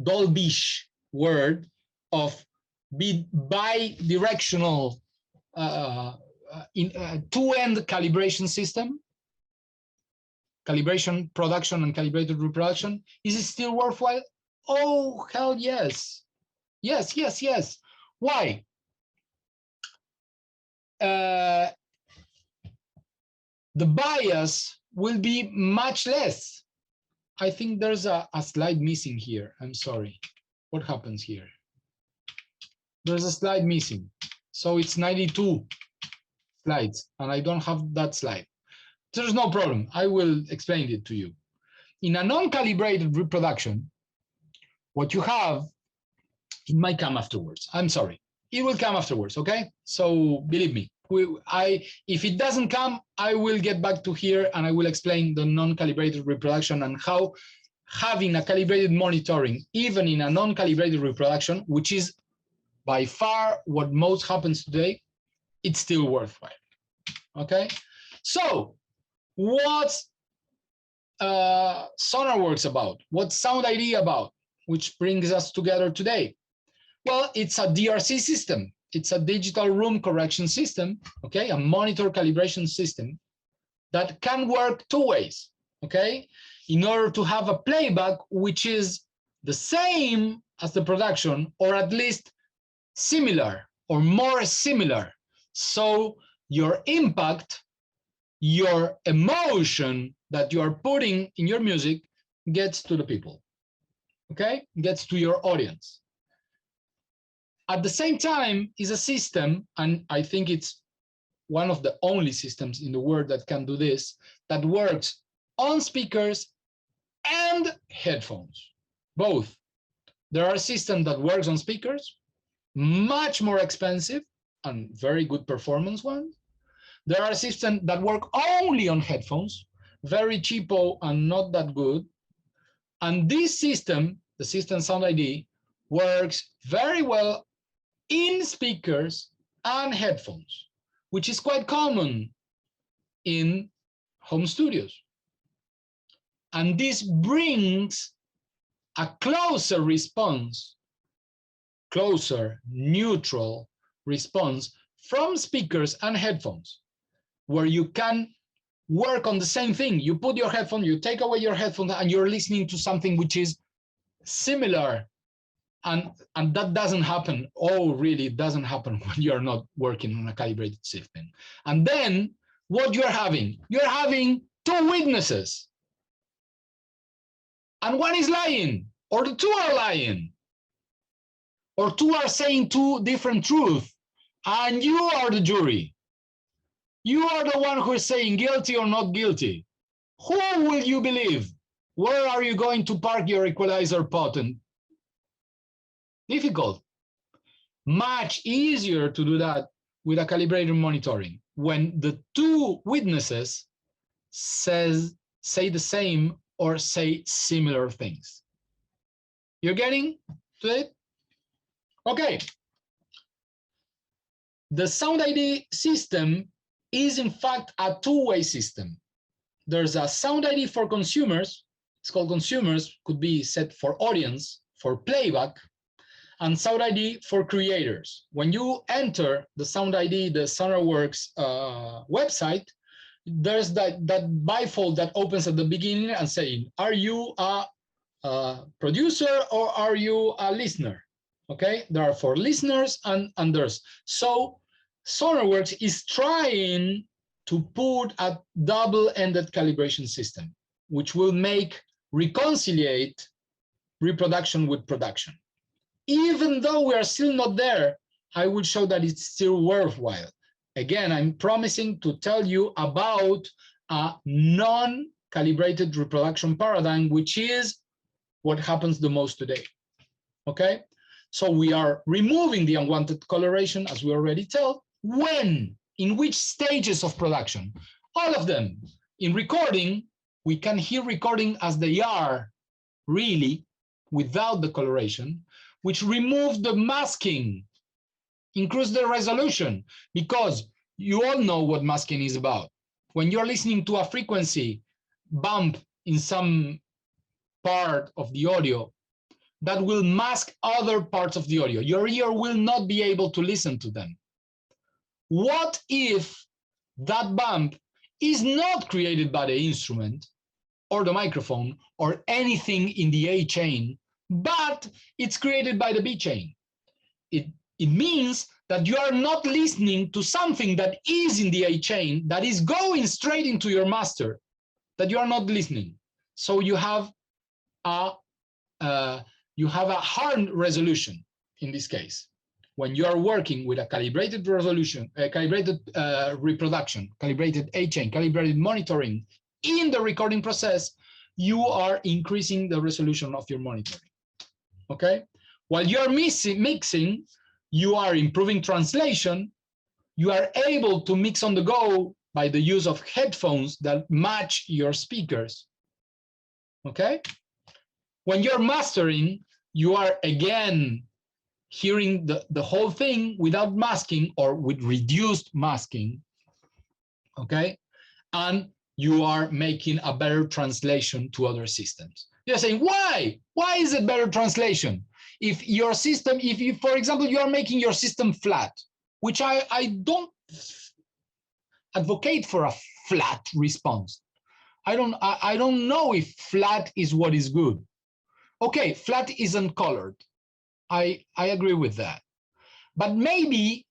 Dolby-ish world of bi-directional two-end calibration system? Calibration production and calibrated reproduction. Is it still worthwhile? Oh, hell yes. Yes, yes, yes. Why? The bias will be much less. I think there's a slide missing here. I'm sorry. What happens here? There's a slide missing. So it's 92 slides, and I don't have that slide. There's no problem. I will explain it to you. In a non-calibrated reproduction, what you have, it might come afterwards. I'm sorry. It will come afterwards, okay? So believe me, if it doesn't come, I will get back to here and I will explain the non-calibrated reproduction and how having a calibrated monitoring, even in a non-calibrated reproduction, which is by far what most happens today, it's still worthwhile, okay? So what's Sonarworks about? What's SoundID about? Which brings us together today. Well, it's a DRC system. It's a digital room correction system, okay? A monitor calibration system that can work two ways, okay? In order to have a playback which is the same as the production, or at least similar or more similar. So your impact, your emotion that you are putting in your music gets to the people, okay? Gets to your audience. At the same time, is a system, and I think it's one of the only systems in the world that can do this, that works on speakers and headphones, both. There are systems that works on speakers, much more expensive and very good performance ones. There are systems that work only on headphones, very cheapo and not that good. And this system, the system SoundID, works very well in speakers and headphones, which is quite common in home studios. And this brings a closer response, closer, neutral response from speakers and headphones, where you can work on the same thing. You put your headphone, you take away your headphone, and you're listening to something which is similar. And that doesn't happen. Oh, really, it doesn't happen when you're not working on a calibrated system. And then what you're having two witnesses. And one is lying, or the two are lying, or two are saying two different truths, and you are the jury. You are the one who is saying guilty or not guilty. Who will you believe? Where are you going to park your equalizer pot? And difficult. Much easier to do that with a calibrated monitoring when the two witnesses say the same or say similar things. You're getting to it? Okay. The SoundID system is in fact a two-way system. There's a SoundID for consumers. It's called consumers, could be set for audience, for playback, and SoundID for creators. When you enter the SoundID, the Sonarworks website, there's that bifold that opens at the beginning and saying, are you a producer or are you a listener? Okay, there are for listeners and others. So Sonarworks is trying to put a double-ended calibration system, which will make reconciliate reproduction with production. Even though we are still not there, I will show that it's still worthwhile. Again, I'm promising to tell you about a non-calibrated reproduction paradigm, which is what happens the most today. Okay? So we are removing the unwanted coloration, as we already tell. When? In which stages of production? All of them. In recording, we can hear recording as they are, really, without the coloration, which removes the masking, increase the resolution, because you all know what masking is about. When you're listening to a frequency bump in some part of the audio, that will mask other parts of the audio. Your ear will not be able to listen to them. What if that bump is not created by the instrument or the microphone or anything in the A chain, but it's created by the B chain? It means that you are not listening to something that is in the A chain, that is going straight into your master, that you are not listening. So you have a hard resolution in this case. When you are working with a calibrated resolution, calibrated reproduction, calibrated A chain, calibrated monitoring in the recording process, you are increasing the resolution of your monitoring. Okay? While you are mixing, you are improving translation. You are able to mix on the go by the use of headphones that match your speakers. Okay? When you're mastering, you are again hearing the whole thing without masking or with reduced masking. Okay? And you are making a better translation to other systems. You're saying, why? Why is it better translation? If your system, if you, for example, you are making your system flat, which I don't advocate for a flat response. I don't know if flat is what is good. Okay, flat isn't colored. I agree with that. But maybe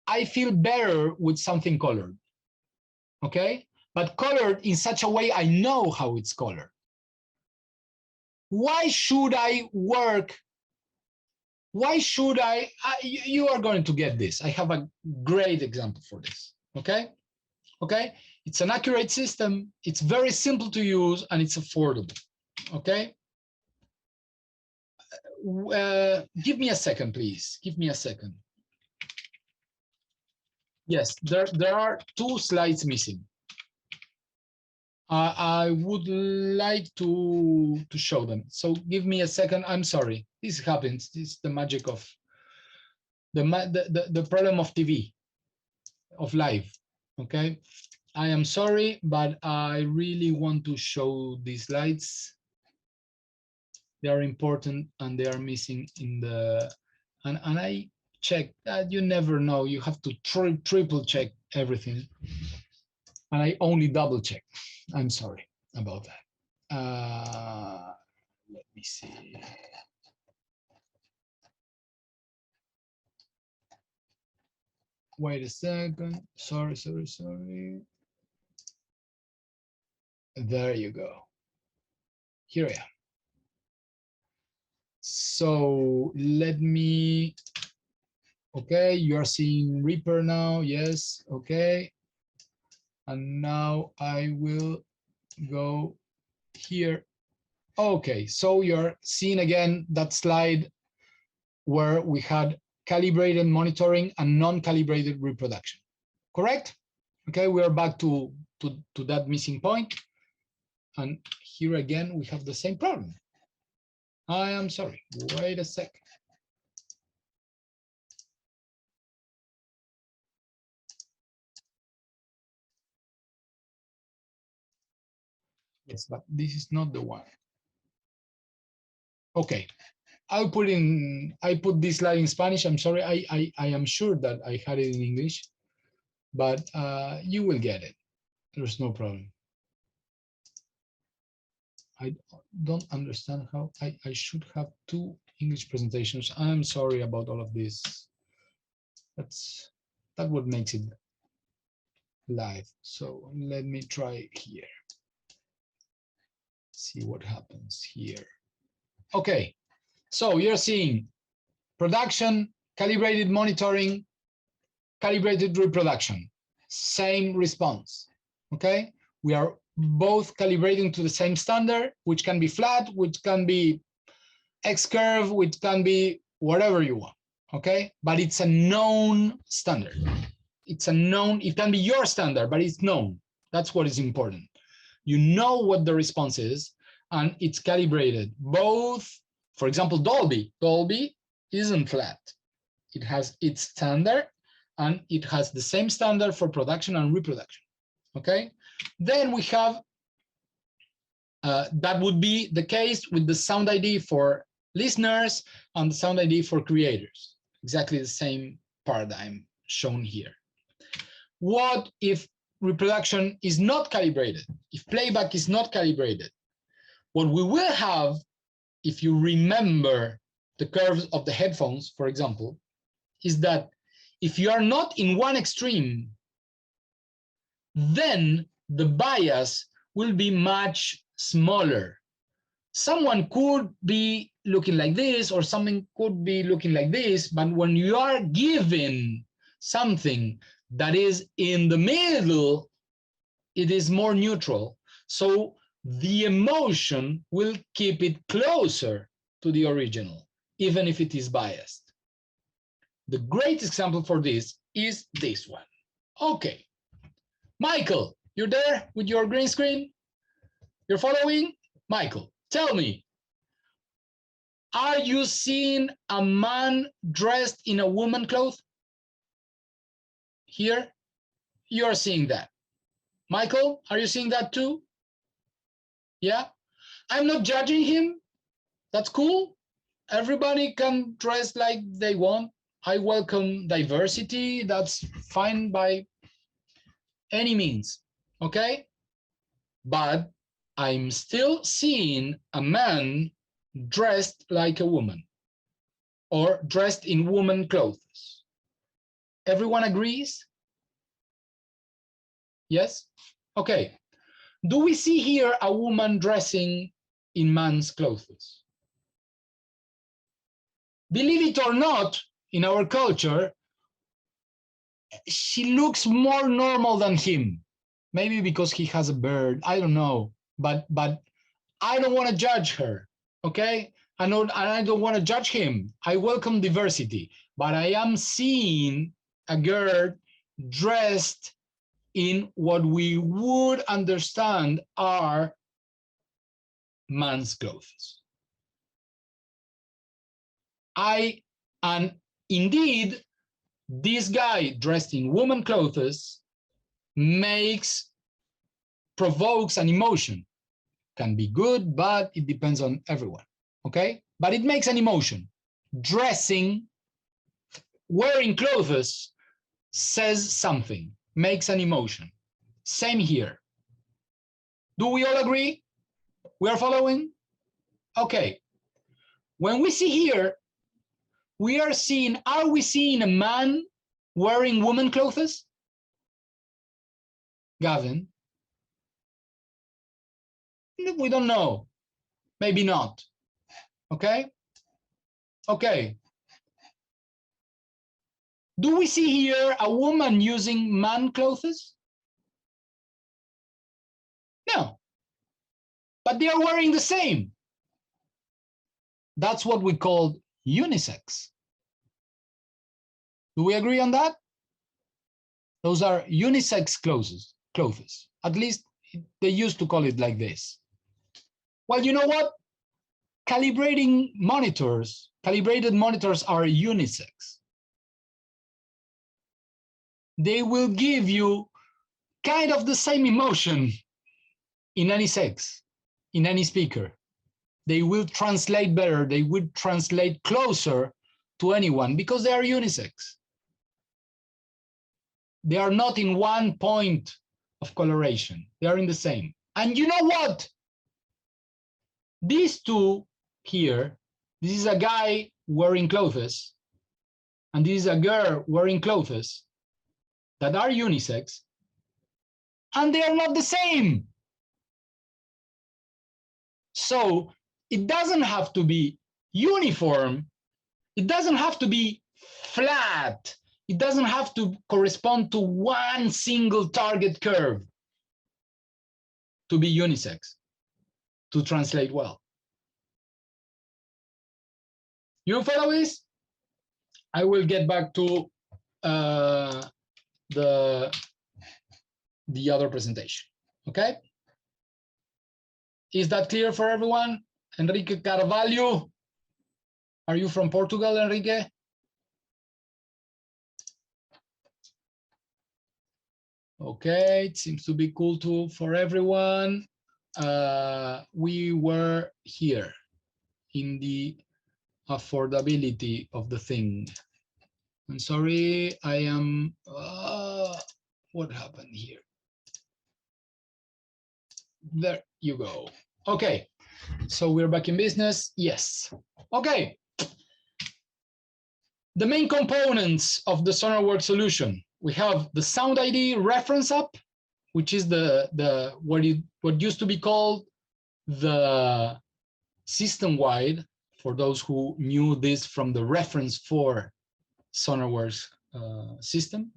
I feel better with something colored. Okay? But colored in such a way I know how it's colored. Why should I work? Why should you are going to get this. I have a great example for this. Okay? Okay? It's an accurate system. It's very simple to use and it's affordable. Okay? Give me a second, please. Give me a second. Yes, there are 2 slides missing. I would like to show them. So give me a second. I'm sorry. This happens. This is the magic of the problem of TV, of live. Okay. I am sorry, but I really want to show these slides. They are important and they are missing in the, and I check that. You never know. You have to triple check everything. And I only double check. I'm sorry about that. Let me see. Wait a second. Sorry. There you go. Here I am. So let me, okay, you are seeing Reaper now. Yes, okay. And now I will go here. Okay, so you're seeing again that slide where we had calibrated monitoring and non-calibrated reproduction, correct? Okay, we are back to that missing point. And here again, we have the same problem. I am sorry, wait a second. Yes, but this is not the one. Okay, I put this slide in Spanish. I'm sorry, I am sure that I had it in English, but you will get it. There's no problem. I don't understand how I should have 2 English presentations. I'm sorry about all of this. That what makes it live. So let me try here. see what happens here. Okay, so you're seeing production, calibrated monitoring, calibrated reproduction, same response. Okay, we are both calibrating to the same standard, which can be flat, which can be X curve, which can be whatever you want. Okay, but it's a known standard. It's a known, it can be your standard, but it's known. That's what is important. You know what the response is, and it's calibrated. Both, for example, Dolby. Dolby isn't flat. It has its standard, and it has the same standard for production and reproduction. Okay? Then we have, that would be the case with the SoundID for listeners and the SoundID for creators. Exactly the same paradigm shown here. What if reproduction is not calibrated? If playback is not calibrated? What we will have, if you remember the curves of the headphones, for example, is that if you are not in one extreme, then the bias will be much smaller. Someone could be looking like this, or something could be looking like this, but when you are given something that is in the middle, it is more neutral. So the emotion will keep it closer to the original, even if it is biased. The great example for this is this one. Okay, Michael, you're there with your green screen? You're following? Michael, tell me, are you seeing a man dressed in a woman clothes? Here, you're seeing that. Michael, are you seeing that too? Yeah, I'm not judging him. That's cool. Everybody can dress like they want. I welcome diversity. That's fine by any means. Okay, but I'm still seeing a man dressed like a woman, or dressed in woman clothes. Everyone agrees? Yes? Okay. Do we see here a woman dressing in man's clothes? Believe it or not, in our culture, she looks more normal than him. Maybe because he has a beard, I don't know. But I don't want to judge her, okay? I don't want to judge him. I welcome diversity, but I am seeing a girl dressed in what we would understand are man's clothes. And indeed, this guy dressed in woman clothes provokes an emotion. Can be good, but it depends on everyone, okay? But it makes an emotion. Dressing, wearing clothes says something, makes an emotion. Same here. Do we all agree? We are following? Okay. When we see here, are we seeing a man wearing woman clothes? Gavin? We don't know. Maybe not. Okay? Okay. Do we see here a woman using man clothes? No. But they are wearing the same. That's what we call unisex. Do we agree on that? Those are unisex clothes. At least they used to call it like this. Well, you know what? Calibrated monitors are unisex. They will give you kind of the same emotion in any sex, in any speaker. They will translate better. They would translate closer to anyone because they are unisex. They are not in one point of coloration. They are in the same. And you know what? These two here, this is a guy wearing clothes, and this is a girl wearing clothes that are unisex, and they are not the same. So it doesn't have to be uniform. It doesn't have to be flat. It doesn't have to correspond to one single target curve to be unisex, to translate well. You follow this? I will get back to the other presentation, okay? Is that clear for everyone? Enrique Carvalho, are you from Portugal, Enrique? Okay, it seems to be cool too for everyone. We were here in the affordability of the thing. I'm sorry, I am, what happened here? There you go. Okay, so we're back in business, yes. Okay, the main components of the Sonarworks solution. We have the SoundID Reference app, which is what used to be called the system-wide, for those who knew this from the reference for Sonarworks system.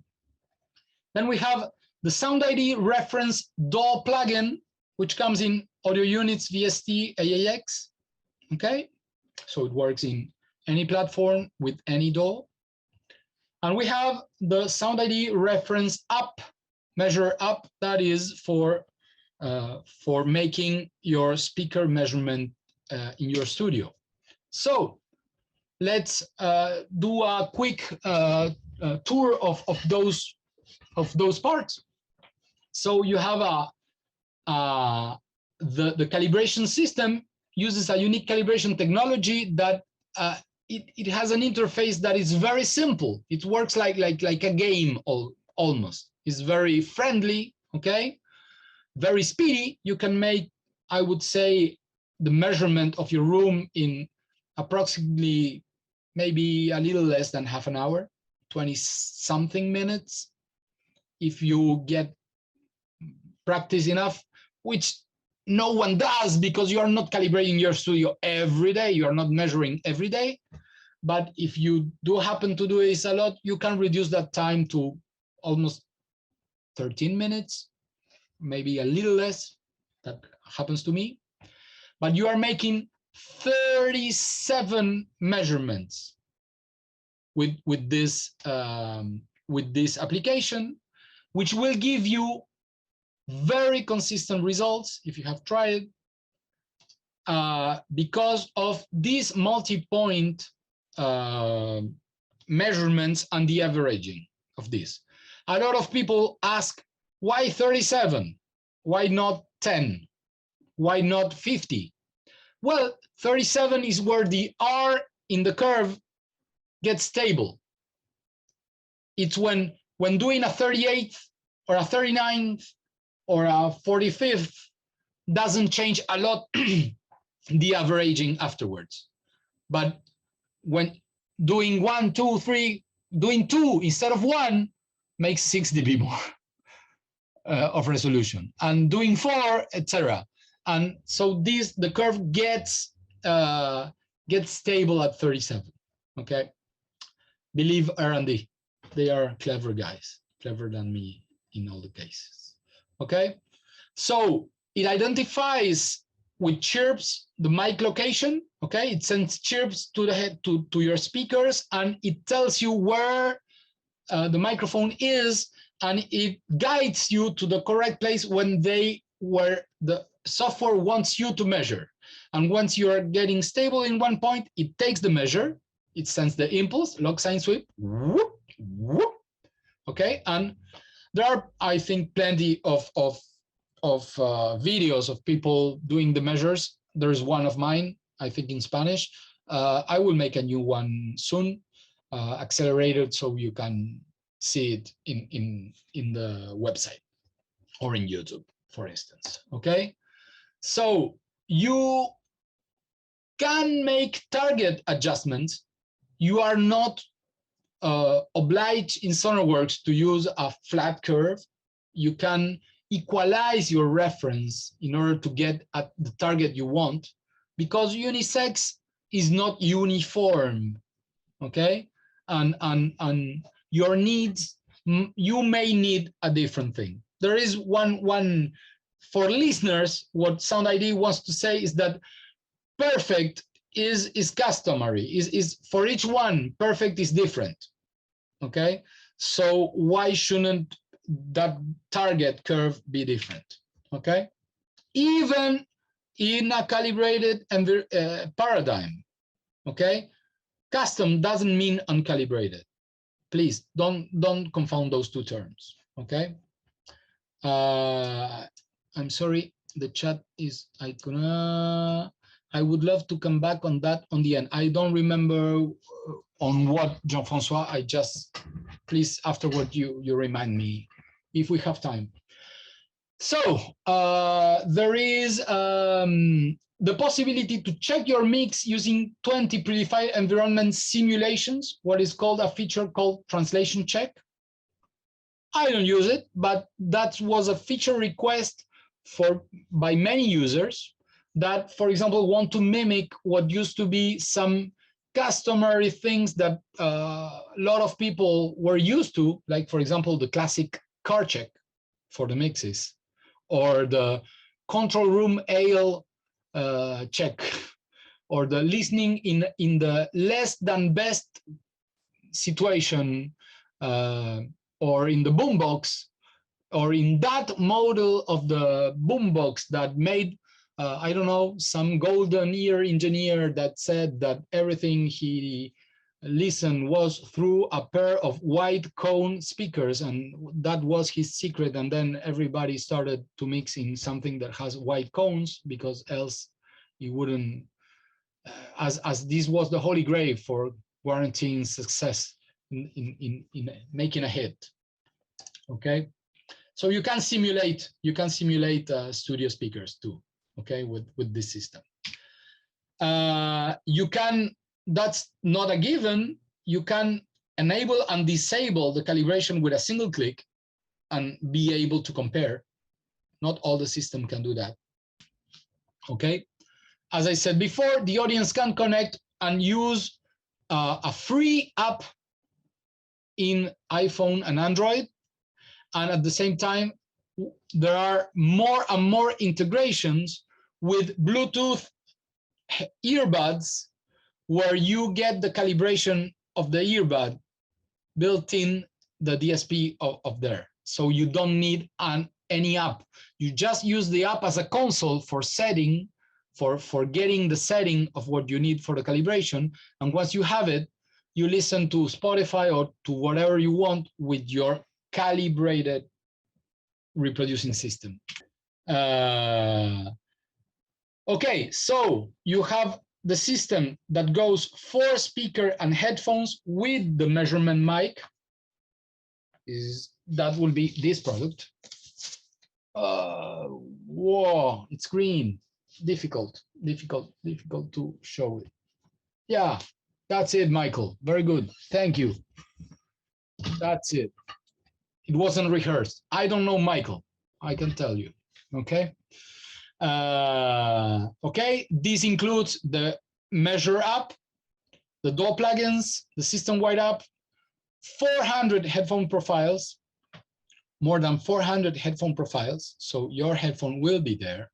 Then we have the SoundID Reference DAW plugin, which comes in audio units, VST, AAX. Okay, so it works in any platform with any DAW. And we have the SoundID Reference app, measure app, that is for making your speaker measurement in your studio. So let's do a quick tour of those parts. So you have the calibration system uses a unique calibration technology that it has an interface that is very simple. It works like a game almost. It's very friendly, okay? Very speedy. You can make, I would say, the measurement of your room in approximately maybe a little less than half an hour, 20-something minutes. If you get practice enough, which no one does because you are not calibrating your studio every day, you are not measuring every day. But if you do happen to do this a lot, you can reduce that time to almost 13 minutes, maybe a little less. That happens to me. But you are making 37 measurements with this application, which will give you very consistent results if you have tried, because of these multi-point measurements and the averaging of this. A lot of people ask, why 37? Why not 10? Why not 50? Well, 37 is where the R in the curve gets stable. It's when doing a 38th or a 39th or a 45th doesn't change a lot the averaging afterwards. But when doing 1, 2, 3, doing 2 instead of 1 makes 6 dB more of resolution, and doing 4, etc. And so the curve gets stable at 37. Okay, believe R&D, they are clever guys, clever than me in all the cases. Okay, so it identifies with chirps the mic location. Okay, it sends chirps to the head to your speakers, and it tells you where the microphone is, and it guides you to the correct place where the software wants you to measure. And once you are getting stable in one point, it takes the measure, it sends the impulse, log sine sweep, whoop, whoop. Okay, and there are, I think, plenty of videos of people doing the measures. There's one of mine, I think, in Spanish. I will make a new one soon, accelerated, so you can see it in the website or in YouTube, for instance. Okay, so you can make target adjustments. You are not obliged in Sonarworks to use a flat curve. You can equalize your reference in order to get at the target you want, because unisex is not uniform, okay? And your needs, you may need a different thing. There is one for listeners, what SoundID wants to say is that perfect is customary, is for each one, perfect is different, okay? So why shouldn't that target curve be different, okay? Even in a calibrated paradigm, okay? Custom doesn't mean uncalibrated. Please don't confound those two terms, okay? I'm sorry, the chat is, I would love to come back on that on the end. I don't remember on what, Jean-Francois, I just, please, afterward, you remind me if we have time. So there is the possibility to check your mix using 20 predefined environment simulations, what is called a feature called translation check. I don't use it, but that was a feature request by many users that, for example, want to mimic what used to be some customary things that a lot of people were used to, like, for example, the classic car check for the mixes, or the control room AL check, or the listening in the less than best situation, or in the boombox, or in that model of the boombox that made, I don't know, some golden ear engineer that said that everything he listened was through a pair of white cone speakers, and that was his secret. And then everybody started to mix in something that has white cones, because else he wouldn't, as this was the holy grail for guaranteeing success in making a hit. Okay, so you can simulate studio speakers too, okay, with this system. You can, that's not a given, you can enable and disable the calibration with a single click and be able to compare. Not all the system can do that, okay? As I said before, the audience can connect and use a free app in iPhone and Android. And at the same time, there are more and more integrations with Bluetooth earbuds, where you get the calibration of the earbud built in the DSP of there. So you don't need any app. You just use the app as a console for setting, for getting the setting of what you need for the calibration. And once you have it, you listen to Spotify or to whatever you want with your calibrated reproducing system. Okay, so you have the system that goes for speaker and headphones with the measurement mic. That will be this product. Whoa, it's green. Difficult to show it. Yeah, that's it, Michael. Very good. Thank you. That's it. It wasn't rehearsed. I don't know Michael, I can tell you, okay? Okay, this includes the Measure app, the DAW plugins, the system-wide app, 400 headphone profiles, more than 400 headphone profiles, so your headphone will be there,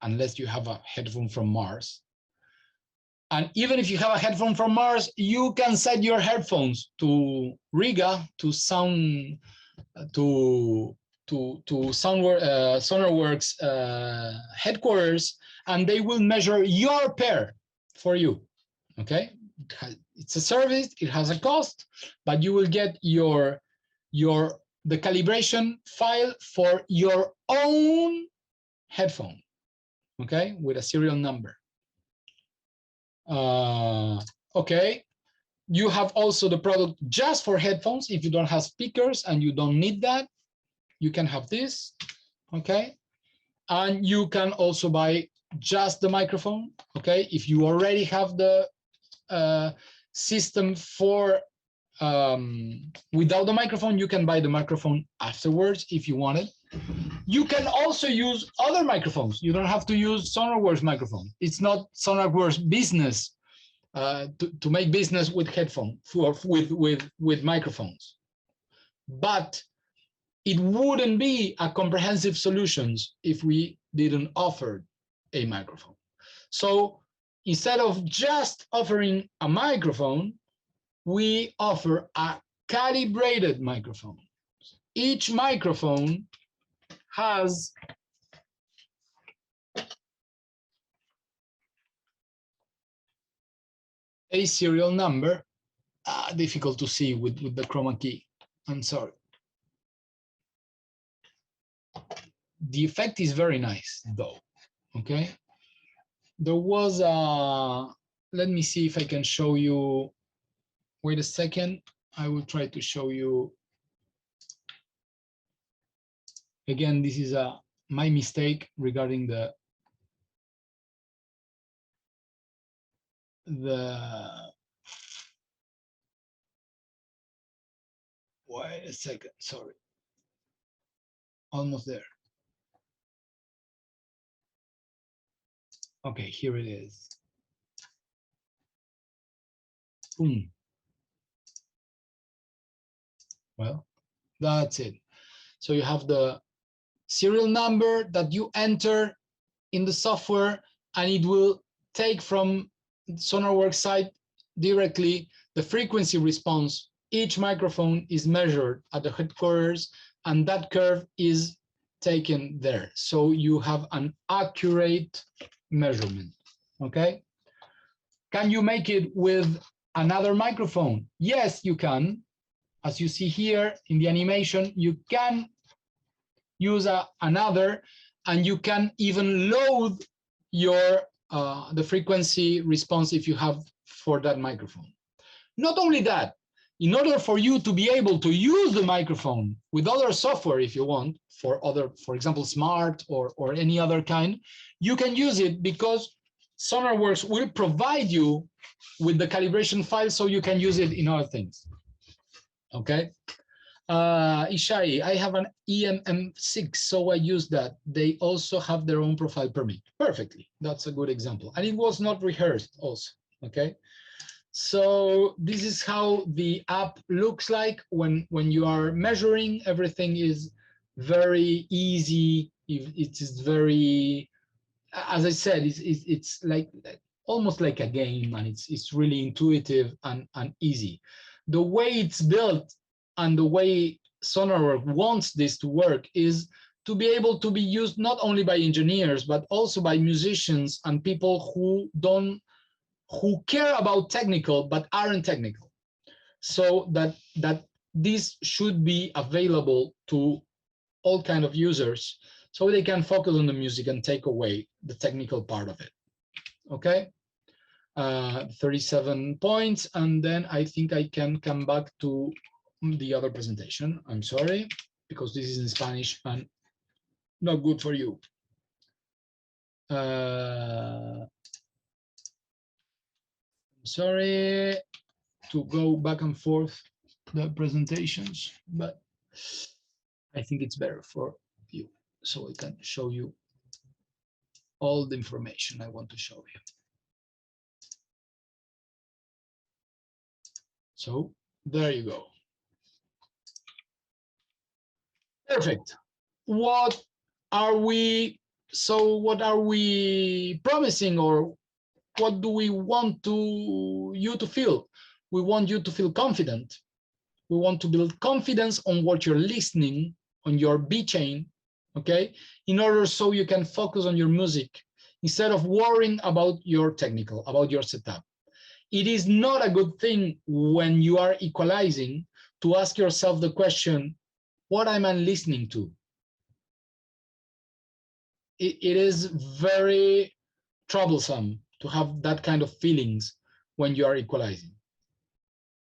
unless you have a headphone from Mars. And even if you have a headphone from Mars, you can set your headphones to Riga, to Sonarworks headquarters, and they will measure your pair for you. Okay, it's a service, it has a cost, but you will get the calibration file for your own headphone, okay, with a serial number. Okay, you have also the product just for headphones. If you don't have speakers and you don't need that, you can have this, okay? And you can also buy just the microphone, okay? If you already have the system for without the microphone, you can buy the microphone afterwards if you want it. You can also use other microphones. You don't have to use Sonarworks microphone. It's not Sonarworks business to make business with headphones with microphones. But it wouldn't be a comprehensive solutions if we didn't offer a microphone. So instead of just offering a microphone, we offer a calibrated microphone. Each microphone has a serial number, difficult to see with the chroma key. I'm sorry. The effect is very nice though, okay? There was a, let me see if I can show you, wait a second. I will try to show you. Again, this is my mistake regarding the wait a second, sorry. Almost there. Okay, here it is. Boom. Well, that's it. So you have the serial number that you enter in the software, and it will take from Sonarworks side directly the frequency response. Each microphone is measured at the headquarters, and that curve is taken there. So you have an accurate measurement, okay? Can you make it with another microphone? Yes, you can. As you see here in the animation, you can use another, and you can even load your the frequency response if you have for that microphone. Not only that, in order for you to be able to use the microphone with other software, if you want, for other, for example, Smart or any other kind, you can use it because Sonarworks will provide you with the calibration file so you can use it in other things. Okay. Ishai, I have an EMM6, so I use that. They also have their own profile permit. Perfectly. That's a good example. And it was not rehearsed also. Okay. So this is how the app looks like when you are measuring. Everything is very easy. It is very, as I said, it's like almost like a game, and it's really intuitive and easy. The way it's built and the way Sonarworks wants this to work is to be able to be used not only by engineers, but also by musicians and people who care about technical but aren't technical. So that this should be available to all kind of users so they can focus on the music and take away the technical part of it. Okay. 37 points, and then I think I can come back to the other presentation. I'm sorry, because this is in Spanish and not good for you. I'm sorry to go back and forth the presentations, but I think it's better for you, so I can show you all the information I want to show you. So there you go. Perfect. What are we promising, or what do we want you to feel? We want you to feel confident. We want to build confidence on what you're listening on your B chain, okay? In order so you can focus on your music instead of worrying about your technical, about your setup. It is not a good thing when you are equalizing to ask yourself the question, what am I listening to? It is very troublesome to have that kind of feelings when you are equalizing.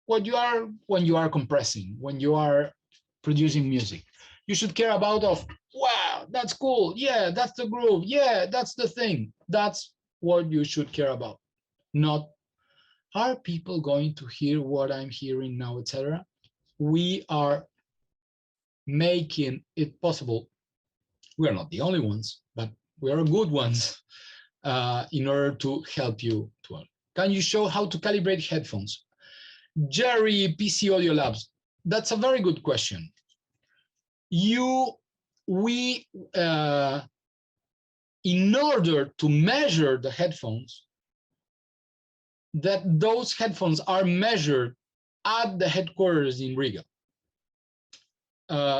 When you are compressing, when you are producing music, you should care about wow, that's cool. Yeah, that's the groove. Yeah, that's the thing. That's what you should care about. Not, are people going to hear what I'm hearing now, etc. We are making it possible We are not the only ones, but we are good ones in order to help you to all. Can you show how to calibrate headphones? Jerry, PC Audio Labs, that's a very good question. In order to measure the headphones, that those headphones are measured at the headquarters in Riga.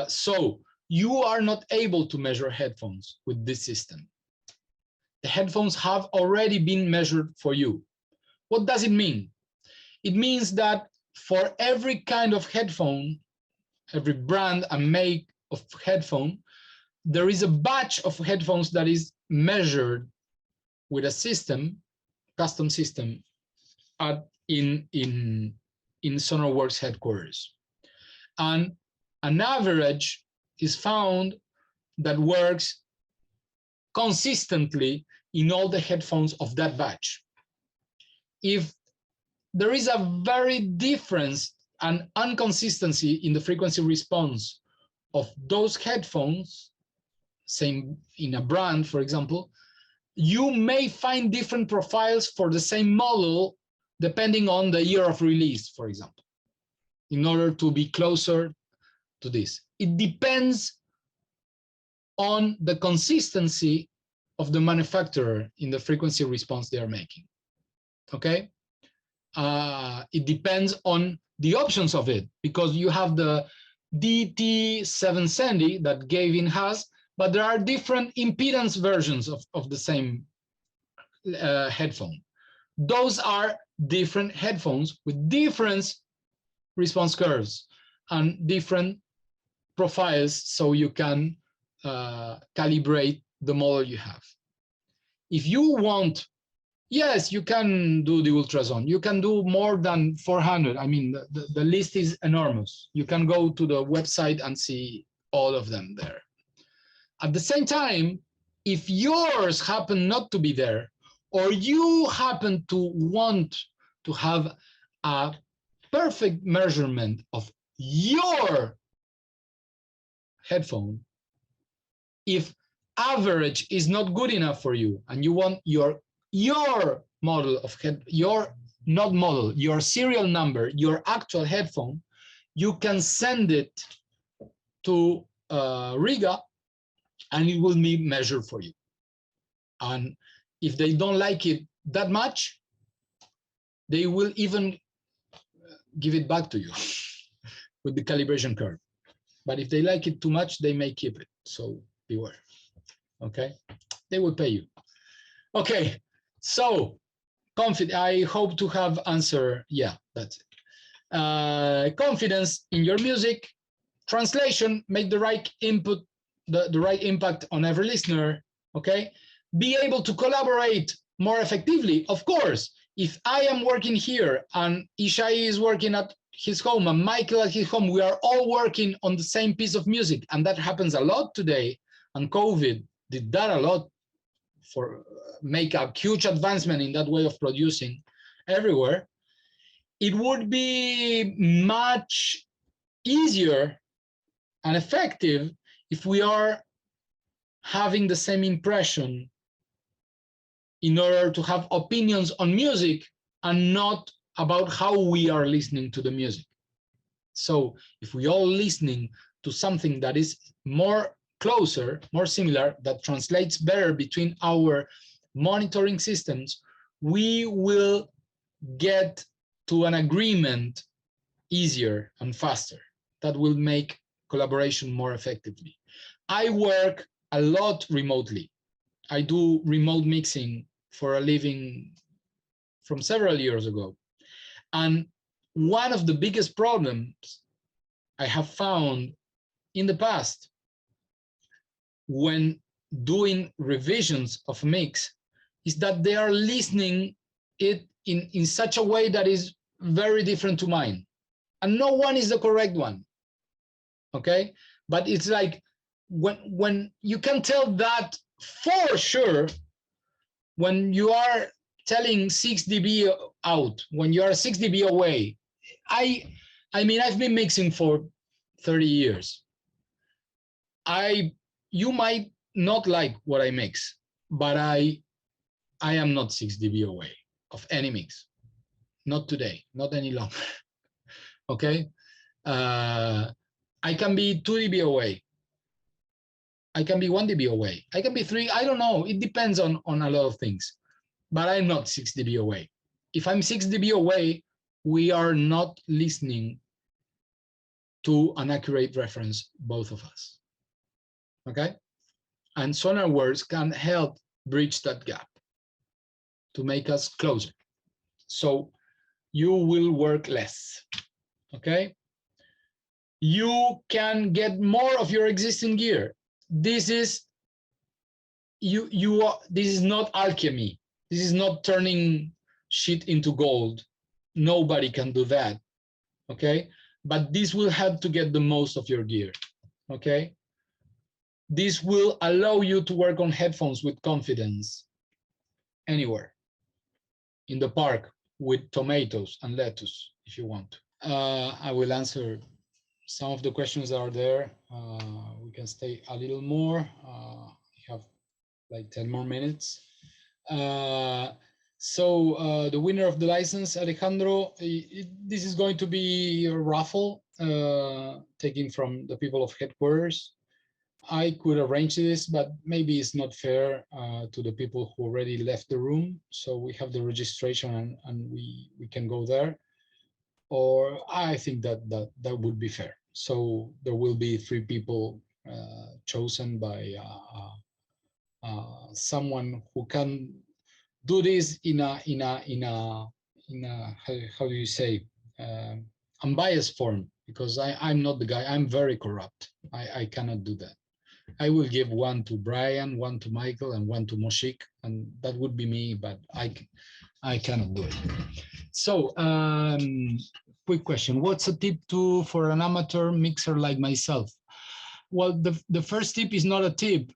So you are not able to measure headphones with this system. The headphones have already been measured for you. What does it mean? It means that for every kind of headphone, every brand and make of headphone, there is a batch of headphones that is measured with a system, custom system, in Sonarworks headquarters. And an average is found that works consistently in all the headphones of that batch. If there is a very difference and inconsistency in the frequency response of those headphones, same in a brand, for example, you may find different profiles for the same model depending on the year of release, for example, in order to be closer to this. It depends on the consistency of the manufacturer in the frequency response they are making, okay? It depends on the options of it, because you have the DT770 that Gavin has, but there are different impedance versions of the same headphone. Those are different headphones with different response curves and different profiles, so you can calibrate the model you have. If you want, yes, you can do the ultrasound. You can do more than 400. I mean, the list is enormous. You can go to the website and see all of them there. At the same time, if yours happen not to be there, or you happen to want to have a perfect measurement of your headphone, if average is not good enough for you and you want your model of your serial number, your actual headphone, you can send it to Riga and it will be measured for you. And if they don't like it that much, they will even give it back to you with the calibration curve. But if they like it too much, they may keep it. So beware. Okay, they will pay you. Okay, so I hope to have answered. Yeah, that's it. Confidence in your music. Translation, make the right input, the right impact on every listener. Okay, be able to collaborate more effectively. Of course, if I am working here and Ishai is working at his home and Michael at his home, we are all working on the same piece of music, and that happens a lot today. And COVID did that a lot for make a huge advancement in that way of producing everywhere. It would be much easier and effective if we are having the same impression in order to have opinions on music and not about how we are listening to the music. So if we all listening to something that is more closer, more similar, that translates better between our monitoring systems, we will get to an agreement easier and faster. That will make collaboration more effectively. I work a lot remotely. I do remote mixing for a living from several years ago. And one of the biggest problems I have found in the past when doing revisions of mix is that they are listening it in such a way that is very different to mine. And no one is the correct one, okay? But it's like when you can tell that for sure when you are telling 6 dB out, when you are 6 dB away. I mean, I've been mixing for 30 years. You might not like what I mix, but I am not 6 dB away of any mix. Not today, not any longer. Okay. I can be 2 dB away. I can be 1 dB away. I can be 3. I don't know. It depends on a lot of things. But I'm not 6 dB away. If I'm 6 dB away, we are not listening to an accurate reference, both of us. Okay? And Sonarworks can help bridge that gap to make us closer. So you will work less. Okay? You can get more of your existing gear. This is this is not alchemy. This is not turning shit into gold. Nobody can do that. Okay? But this will help to get the most of your gear. Okay? This will allow you to work on headphones with confidence anywhere. In the park with tomatoes and lettuce, if you want. I will answer some of the questions that are there. We can stay a little more. We have like 10 more minutes. So the winner of the license, Alejandro, this is going to be a raffle taken from the people of headquarters. I could arrange this, but maybe it's not fair to the people who already left the room. So we have the registration and we can go there. Or I think that would be fair. So there will be 3 people chosen by someone who can do this in a how do you say, unbiased form, because I'm not the guy. I'm very corrupt. I cannot do that. I will give 1 to Brian, 1 to Michael, and 1 to Moshik, and that would be me, but I cannot do it. So quick question. What's a tip for an amateur mixer like myself? Well, the first tip is not a tip.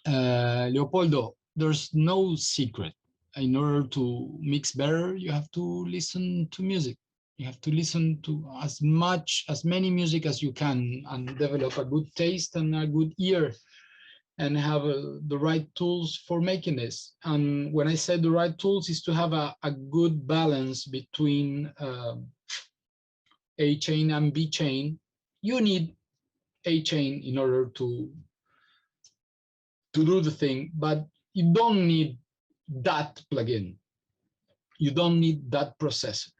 Leopoldo, there's no secret. In order to mix better, you have to listen to music. You have to listen to as many music as you can and develop a good taste and a good ear and have the right tools for making this. And when I say the right tools, is to have a good balance between A chain and B chain. You need A chain in order to do the thing, but you don't need that plugin. You don't need that processor.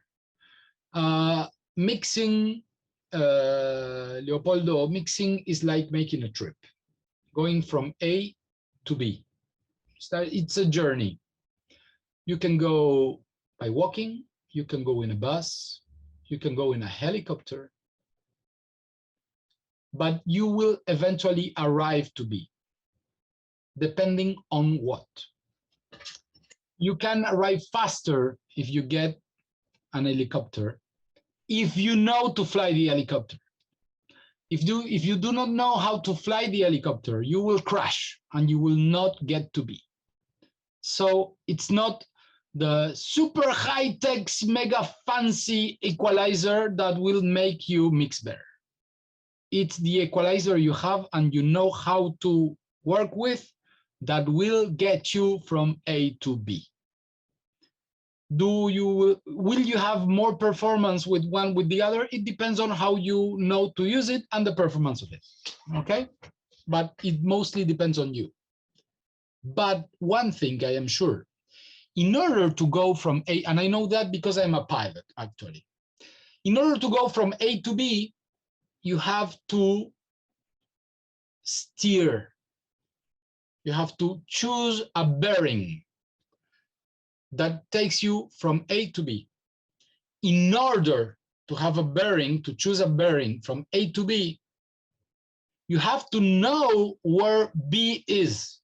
Mixing, Leopoldo, mixing is like making a trip, going from A to B. It's a journey. You can go by walking, you can go in a bus, you can go in a helicopter, but you will eventually arrive to B, depending on what. You can arrive faster if you get an helicopter, if you know to fly the helicopter. If you do not know how to fly the helicopter, you will crash and you will not get to B. So it's not the super high-tech, mega fancy equalizer that will make you mix better. It's the equalizer you have and you know how to work with that will get you from A to B. Will you have more performance with one with the other? It depends on how you know to use it and the performance of it, okay? But it mostly depends on you. But one thing I am sure, in order to go from A, and I know that because I'm a pilot, actually. In order to go from A to B, you have to steer. You have to choose a bearing that takes you from A to B. In order to have a bearing, to choose a bearing from A to B, you have to know where B is.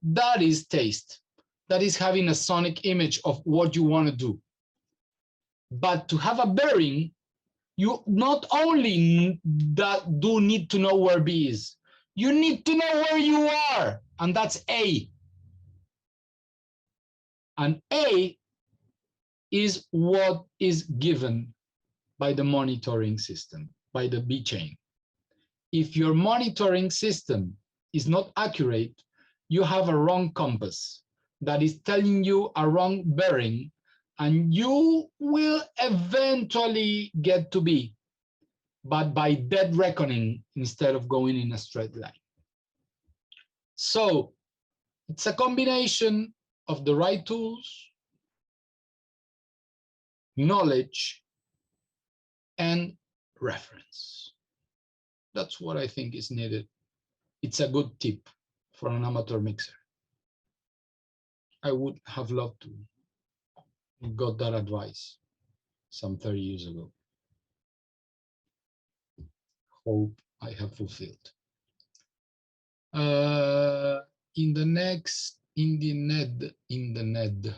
That is taste. That is having a sonic image of what you want to do. But to have a bearing, you not only do need to know where B is, you need to know where you are, and that's A. And A is what is given by the monitoring system, by the B chain. if your monitoring system is not accurate, you have a wrong compass that is telling you a wrong bearing, and you will eventually get to B, but by dead reckoning instead of going in a straight line. So it's a combination of the right tools, knowledge, and reference. That's what I think is needed. It's a good tip for an amateur mixer. I would have loved to got that advice some 30 years ago. Hope I have fulfilled. In the NED,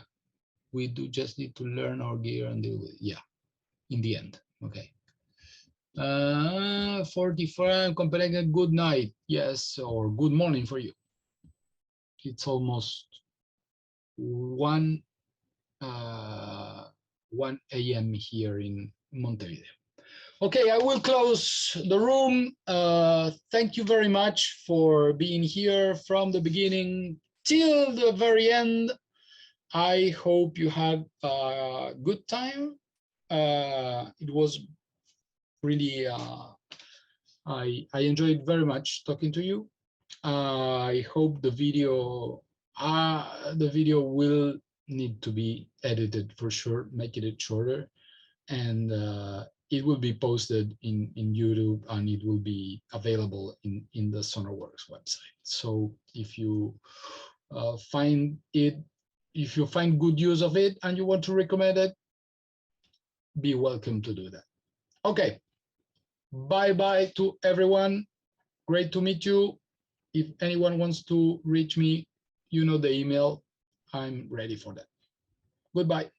we do just need to learn our gear and deal with it. Yeah, in the end. Okay. 45, Copenhagen, good night. Yes, or good morning for you. It's almost 1 a.m. here in Montevideo. Okay, I will close the room. Thank you very much for being here from the beginning till the very end. I hope you had a good time. It was really, I enjoyed very much talking to you. I hope the video will need to be edited for sure, making it shorter, and it will be posted in YouTube, and it will be available in the Sonarworks website. So if you find good use of it and you want to recommend it, be welcome to do that. Okay, bye to everyone. Great to meet you. If anyone wants to reach me, you know the email. I'm ready for that. Goodbye.